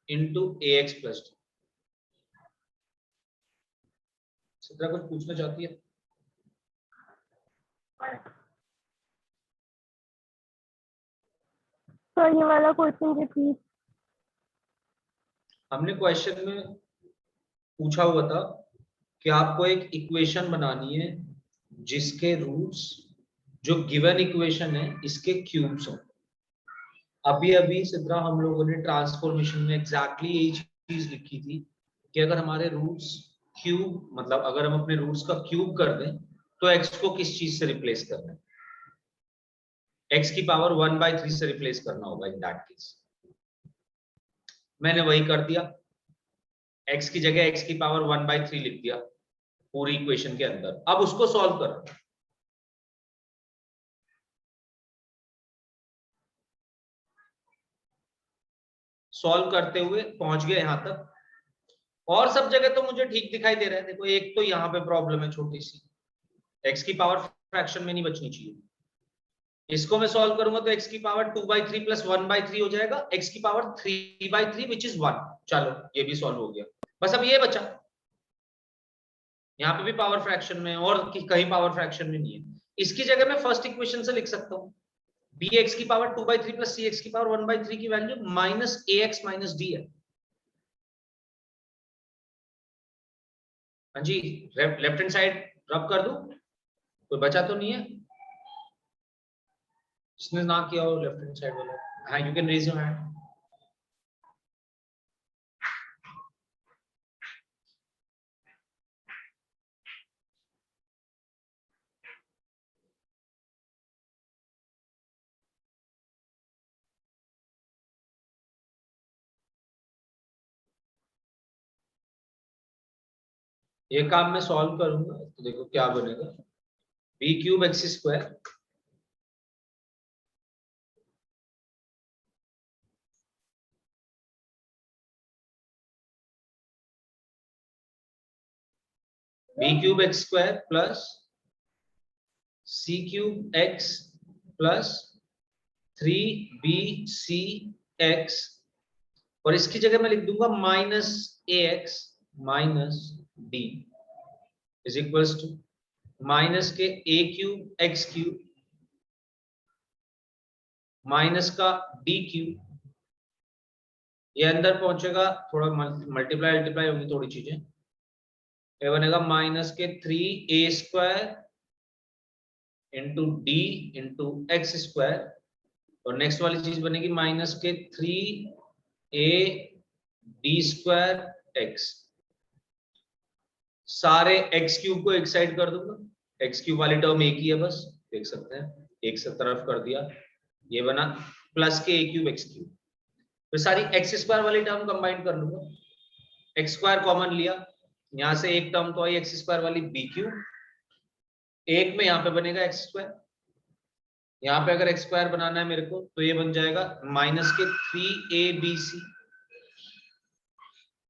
into ax plus d। Chitra कुछ पूछना चाहती है? तो ये वाला क्वेश्चन रिपीट। हमने क्वेश्चन में पूछा हुआ था कि आपको एक इक्वेशन बनानी है जिसके रूट्स जो गिवन इक्वेशन है इसके क्यूब्स हो। अभी अभी सिद्रा हम लोगों ने ट्रांसफॉर्मेशन में एग्जैक्टली यही चीज लिखी थी कि अगर हमारे रूट्स क्यूब, मतलब अगर हम अपने रूट्स का क्यूब कर दें तो x को किस चीज से रिप्लेस करना है? x की पावर 1/3 से रिप्लेस करना होगा। इन दैट केस मैंने वही कर दिया, x की जगह x की पावर 1/3 लिख दिया पूरी इक्वेशन के अंदर। अब उसको सॉल्व करो। सॉल्व करते हुए पहुंच गए यहां तक, और सब जगह तो मुझे ठीक दिखाई दे रहा है। देखो एक तो यहाँ पे प्रॉब्लम है छोटी सी, x की पावर फ्रैक्शन में नहीं बचनी चाहिए। इसको मैं सॉल्व करूंगा तो x की पावर 2/3 प्लस 1/3 हो जाएगा, x की पावर 3/3 विच इज 1। चलो ये भी सॉल्व हो गया। बस अब ये बचा, यहाँ पे भी पावर फ्रैक्शन में और कहीं पावर फ्रैक्शन में नहीं है। इसकी जगह मैं फर्स्ट इक्वेशन से लिख सकता हूँ bx की पावर 2/3 प्लस cx की पावर 1/3 की value minus ax minus d है। हाँ जी, लेफ्ट हैंड साइड रब कर दूं, कोई बचा तो नहीं है? जिसने ना किया हो लेफ्ट हैंड साइड वाला, हाँ you can raise your hand. ये काम मैं सॉल्व करूंगा तो देखो क्या बनेगा, b cube x square b cube x square plus c cube x plus 3bcx और इसकी जगह मैं लिख दूंगा minus ax minus d is equals to minus के a cube x cube minus का d क्यूब, ये अंदर पहुंचेगा, थोड़ा मल्टीप्लाई मल्टीप्लाई होगी थोड़ी चीजें, ये बनेगा माइनस के 3a square into D into x square, और नेक्स्ट वाली चीज बनेगी माइनस के 3a डी स्क्वायर एक्स। सारे एक्स क्यूब को एक साइड कर दूंगा, एक्स क्यूब वाली टर्म एक ही है बस, देख सकते हैं, एक से तरफ कर दिया, ये बना प्लस के a क्यूब एक्स क्यूब। फिर सारी एक्स स्क्वायर वाली टर्म कंबाइन कर लूंगा, एक्स स्क्वायर कॉमन लिया, यहां से एक टर्म तो आई एक्स स्क्वायर वाली बी क्यूब, एक में यहाँ पे बनेगा एक्स स्क्वायर, यहाँ पे अगर एक्स स्क्वायर बनाना है मेरे को तो ये बन जाएगा माइनस के 3abc,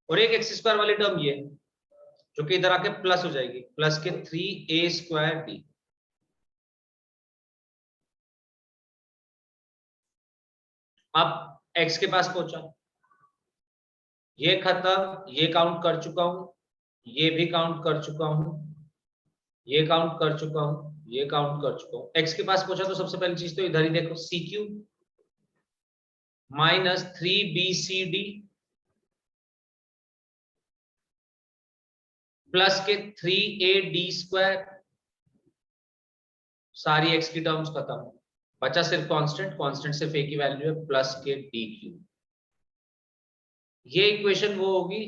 और एक एक्स स्क्वायर वाली टर्म ये जो कि इधर आके प्लस हो जाएगी, प्लस के 3a स्क्वायर डी। अब x के पास पहुंचा, ये खत्म, ये काउंट कर चुका हूं, ये भी काउंट कर चुका हूं, ये काउंट कर चुका हूं, ये काउंट कर चुका हूं। x के पास पहुंचा तो सबसे पहली चीज तो इधर ही देखो, सी क्यूब माइनस 3bcd प्लस के 3ad स्क्वायर, सारी x की टर्म्स खत्म, बचा सिर्फ कांस्टेंट, कांस्टेंट सिर्फ एक ही वैल्यू है, प्लस के डी क्यूब। ये इक्वेशन वो होगी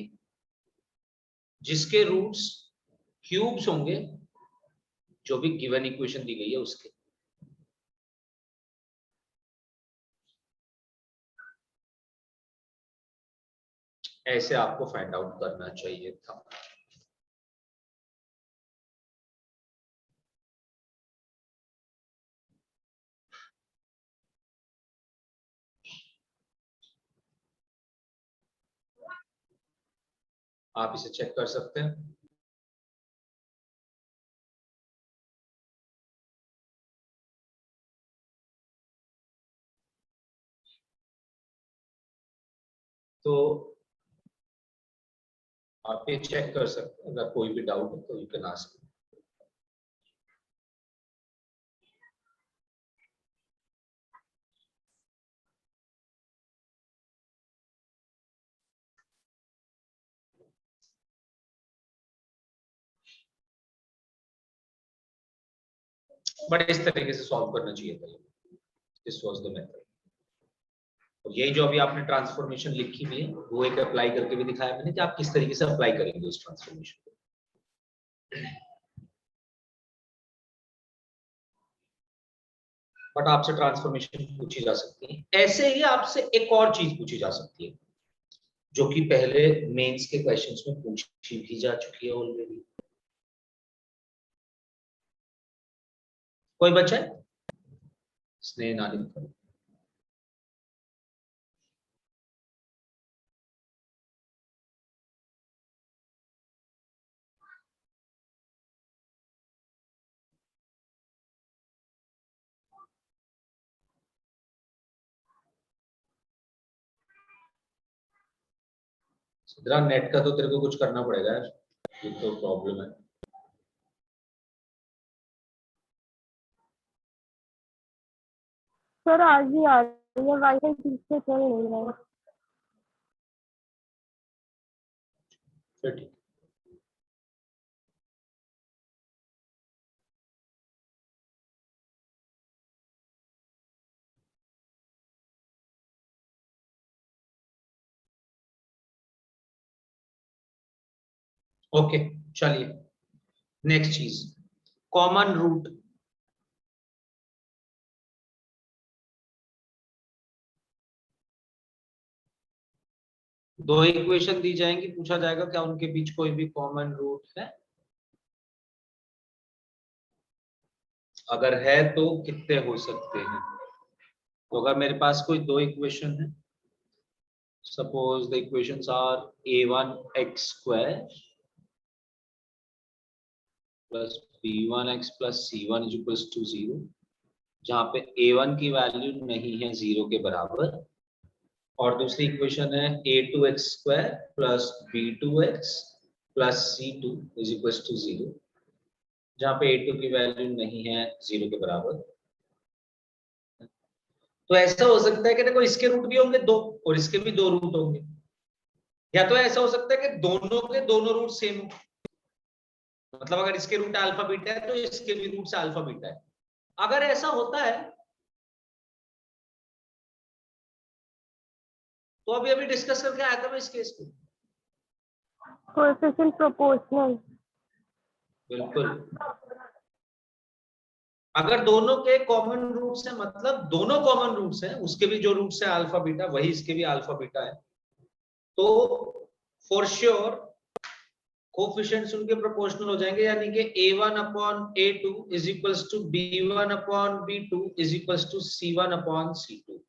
जिसके रूट्स क्यूब्स होंगे, जो भी गिवन इक्वेशन दी गई है उसके। ऐसे आपको फाइंड आउट करना चाहिए था। आप इसे चेक कर सकते हैं। तो आप ये चेक कर सकते हैं, अगर कोई भी डाउट हो तो यू कैन आस्क। बट इस तरीके से सॉल्व करना चाहिए था, दिस वाज द मेथड। और यही जो अभी आपने ट्रांसफॉर्मेशन लिखी हुई है वो एक अप्लाई करके भी दिखाया मैंने कि आप किस तरीके से अप्लाई करेंगे उस ट्रांसफॉर्मेशन को। बट आपसे ट्रांसफॉर्मेशन पूछी जा सकती है, ऐसे ही आपसे एक और चीज पूछी जा सकती है जो कि पहले मेंस के क्वेश्चंस में पूछी भी जा चुकी है ऑलरेडी। कोई बच्चा है? स्नेह नानी सिद्रा, नेट का तो तेरे को कुछ करना पड़ेगा यार, ये तो प्रॉब्लम है। सर आज ही आ रही है, वाईफाई ठीक से चल नहीं रहा है। फिर ठीक। ओके चलिए, नेक्स्ट चीज कॉमन रूट। दो इक्वेशन दी जाएंगी, पूछा जाएगा क्या उनके बीच कोई भी कॉमन रूट है, अगर है तो कितने हो सकते हैं। तो अगर मेरे पास कोई दो इक्वेशन है, suppose the equations are a1x square plus b1x plus c1 is equals to 0, जहां पे a1 की वैल्यू नहीं है 0 के बराबर, और दूसरी इक्वेशन है a2x square plus b2x plus c2 is equals to 0, जहां पे a2 की वैल्यू नहीं है 0 के बराबर। तो ऐसा हो सकता है कि देखो इसके रूट भी होंगे दो और इसके भी दो रूट होंगे, या तो ऐसा हो सकता है कि दोनों के दोनों रूट सेम हो, मतलब अगर इसके रूट अल्फा बीटा है तो इसके भी रूट अल्फा बीटा है, अगर ऐसा होता है तो अभी अभी डिस्कस करके आया था मैं इस केस को। Coefficient proportional. बिल्कुल, अगर दोनों के कॉमन रूट्स है, मतलब दोनों कॉमन रूट्स हैं, उसके भी जो रूट्स है अल्फा बीटा वही इसके भी अल्फा बीटा है, तो फॉर श्योर कोफिशिएंट्स उनके प्रोपोर्शनल हो जाएंगे, यानी कि a1 upon a2 is equals to b1 upon b2 is equals to c1 upon c2।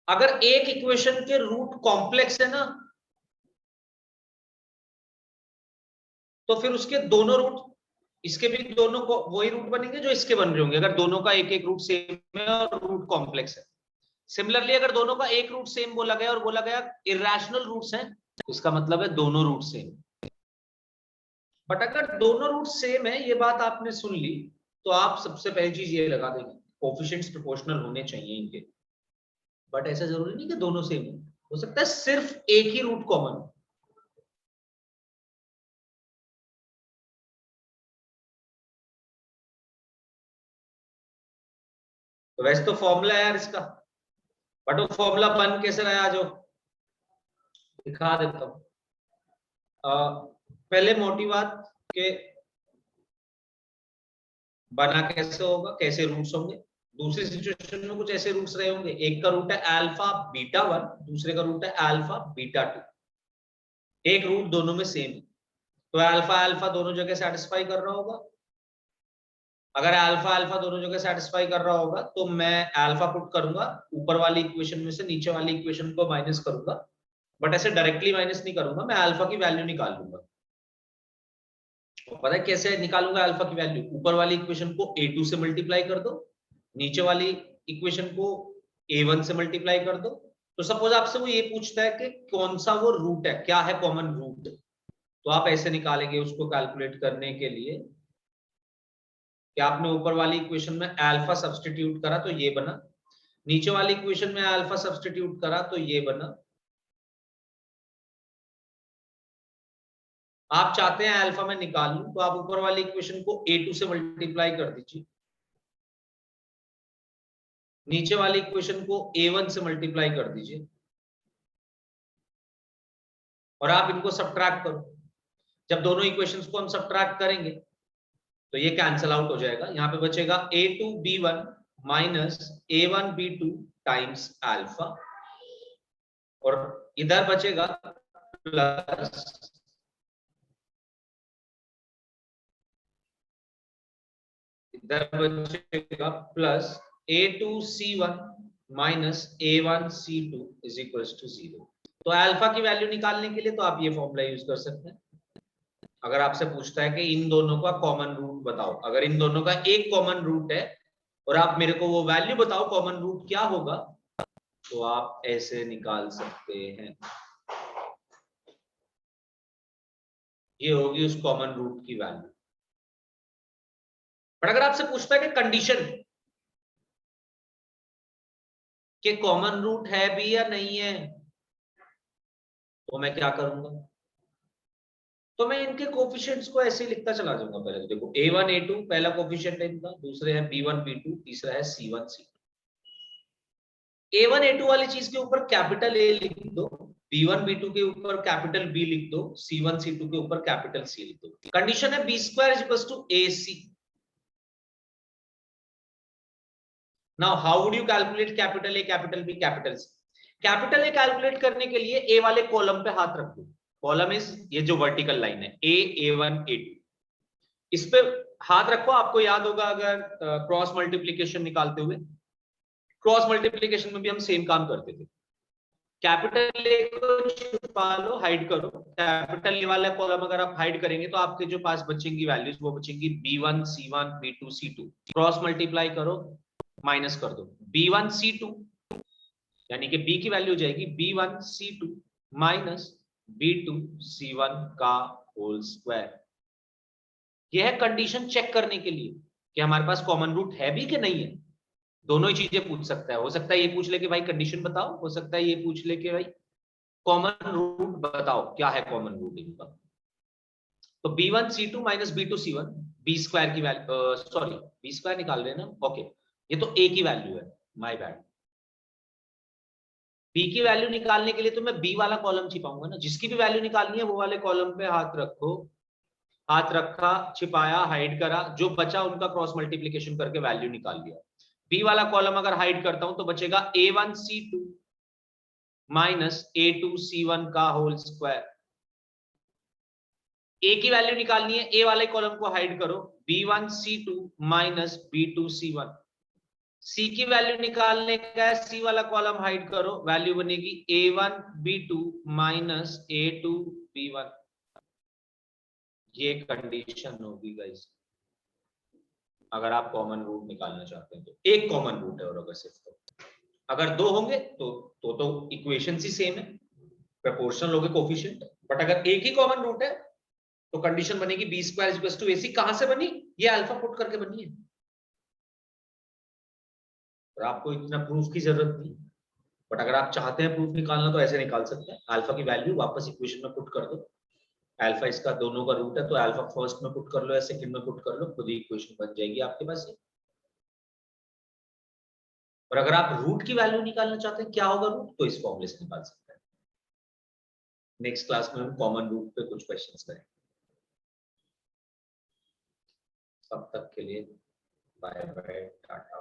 अगर एक इक्वेशन के रूट कॉम्प्लेक्स है ना, तो फिर उसके दोनों रूट, इसके भी दोनों को वही रूट बनेंगे जो इसके बन रहे होंगे, अगर दोनों का एक एक रूट सेम है और रूट कॉम्प्लेक्स है। सिमिलरली अगर दोनों का एक रूट सेम बोला गया और बोला गया इरैशनल रूट्स हैं, तो इसका मतलब है दोनों रूट सेम। बट अगर दोनों रूट सेम है, ये बात आपने सुन ली, तो आप सबसे पहली चीज ये लगा देंगे कोफिशिएंट्स प्रोपोर्शनल होने चाहिए इनके। बट ऐसा जरूरी नहीं कि दोनों सेम हो सकता है सिर्फ एक ही रूट कॉमन। तो वैसे तो फॉर्मूला है यार इसका, बट वो फॉर्मूला बन कैसे रहा है, आज दिखा देता हूं। पहले मोटी बात के बना कैसे होगा, कैसे रूट्स होंगे। दूसरी सिचुएशन में कुछ ऐसे रूट्स रहे होंगे, एक का रूट है अल्फा बीटा 1, दूसरे का रूट है अल्फा बीटा 2, एक रूट दोनों में सेम है, तो अल्फा अल्फा दोनों जगह सेटिस्फाई कर रहा होगा। अगर अल्फा अल्फा दोनों जगह सेटिस्फाई कर रहा होगा तो मैं अल्फा पुट करूंगा ऊपर वाली इक्वेशन में से, नीचे वाली इक्वेशन को माइनस करूंगा, बट ऐसे डायरेक्टली माइनस नहीं करूंगा, मैं अल्फा की वैल्यू निकाल लूंगा। तो पता है कैसे निकालूंगा अल्फा की वैल्यू? ऊपर वाली इक्वेशन को a2 से मल्टीप्लाई कर दो, नीचे वाली इक्वेशन को a1 से मल्टीप्लाई कर दो। तो सपोज आपसे वो ये पूछता है कि कौन सा वो रूट है, क्या है कॉमन रूट, तो आप ऐसे निकालेंगे उसको कैलकुलेट करने के लिए कि आपने ऊपर वाली इक्वेशन में अल्फा सब्स्टिट्यूट करा तो ये बना, नीचे वाली इक्वेशन में अल्फा सब्स्टिट्यूट करा तो ये बना। आप चाहते हैं अल्फा में निकाल लूं, तो आप ऊपर वाली इक्वेशन को a2 से मल्टीप्लाई कर दीजिए, नीचे वाली इक्वेशन को a1 से मल्टीप्लाई कर दीजिए, और आप इनको सब्ट्रैक्ट करो। जब दोनों इक्वेशंस को हम सब्ट्रैक्ट करेंगे तो ये कैंसिल आउट हो जाएगा, यहाँ पे बचेगा a2b1 minus a1b2 times alpha, और इधर बचेगा प्लस इधर बचेगा plus a2c1 minus a1c2 is equals to 0। तो अल्फा की वैल्यू निकालने के लिए तो आप ये फॉर्मूला यूज कर सकते हैं। अगर आपसे पूछता है कि इन दोनों का कॉमन रूट बताओ, अगर इन दोनों का एक कॉमन रूट है और आप मेरे को वो वैल्यू बताओ कॉमन रूट क्या होगा, तो आप ऐसे निकाल सकते हैं, ये होगी उस कॉमन रूट की वैल्यू। पर अगर आपसे पूछता है कि कंडीशन कि कॉमन रूट है भी या नहीं है, तो मैं क्या करूंगा? तो मैं इनके कोफिशिएंट्स को ऐसे ही लिखता चला जाऊंगा। पहले तो देखो a1 a2 पहला कोफिशिएंट है इनका, दूसरे है b1 b2, तीसरा है c1 c2। a1 a2 वाली चीज के ऊपर कैपिटल A लिख दो, b1 b2 के ऊपर कैपिटल B लिख दो, c1 c2 के ऊपर कैपिटल C लिख दो। कंडीशन है b square is equals to ac। Now how would you calculate capital A capital B capital C? Capital A calculate करने के लिए A वाले कॉलम पे हाथ रख दो। कॉलम इज ये जो वर्टिकल लाइन है a a1 a2, इस पे हाथ रखो। आपको याद होगा अगर क्रॉस मल्टीप्लिकेशन निकालते हुए, क्रॉस मल्टीप्लिकेशन में भी हम सेम काम करते थे। कैपिटल ए को छुपा लो, हाइड करो। कैपिटल ए वाला कॉलम अगर आप हाइड करेंगे तो आपके जो पास बचेंगी वैल्यूज वो बचेंगी b1 c1 b2 c2। Cross multiply करो, माइनस कर दो b1 c2, यानी कि b की वैल्यू हो जाएगी b1 c2 minus b2 c1 का होल स्क्वायर। यह है कंडीशन चेक करने के लिए कि हमारे पास कॉमन रूट है भी कि नहीं है। दोनों ही चीजें पूछ सकता है, हो सकता है ये पूछ ले कि भाई कंडीशन बताओ, हो सकता है ये पूछ ले कि भाई कॉमन रूट बताओ क्या है कॉमन रूट इनका। तो b1c2 minus b2c1, B square की वैल्यू, सॉरी बी स्क्वायर निकाल रहे हैं ना, ओके ये तो a की वैल्यू है, माय बैड। b की वैल्यू निकालने के लिए तो मैं b वाला कॉलम छिपाऊंगा ना, जिसकी भी वैल्यू निकालनी है वो वाले कॉलम पे हाथ रखो, हाथ रखा, छिपाया, हाइड करा, जो बचा उनका क्रॉस मल्टीप्लिकेशन करके वैल्यू निकाल लिया। b वाला कॉलम अगर हाइड करता हूं तो बचेगा a1c2 माइनस a2c1 का होल स्क्वायर। a की वैल्यू निकालनी है, a वाले कॉलम को हाइड करो, b1c2 माइनस b2c1। c की वैल्यू निकालने का है, c वाला कॉलम हाइड करो, वैल्यू बनेगी a1b2 माइनस a2b1। ये कंडीशन होगी गाइस अगर आप कॉमन रूट निकालना चाहते हैं तो। एक कॉमन रूट है और अगर सिर्फ तो, अगर दो होंगे तो इक्वेशन ही सेम है, प्रोपोर्शनल होंगे कोफिशिएंट, बट अगर एक ही कॉमन रूट है तो कंडीशन बनेगी B square equals to ac। कहां से बनी? ये अल्फा पुट करके बनी है, और आपको इतना प्रूफ की जरूरत नहीं, बट अगर आप चाहते हैं प्रूफ निकालना तो ऐसे निकाल सकते हैं। अल्फा की वैल्यू वापस इक्वेशन में पुट कर दो, अल्फा इसका दोनों का रूट है तो अल्फा फर्स्ट में पुट कर लो या सेकंड में पुट कर लो, खुद ही इक्वेशन बन जाएगी आपके पास। और अगर आप रूट की वैल्यू निकालना चाहते हैं क्या होगा रूट, तो इस फॉर्मूले से निकाल सकते हैं। नेक्स्ट क्लास में हम कॉमन रूट पे कुछ क्वेश्चंस करेंगे। तब तक के लिए बाय बाय, टाटा।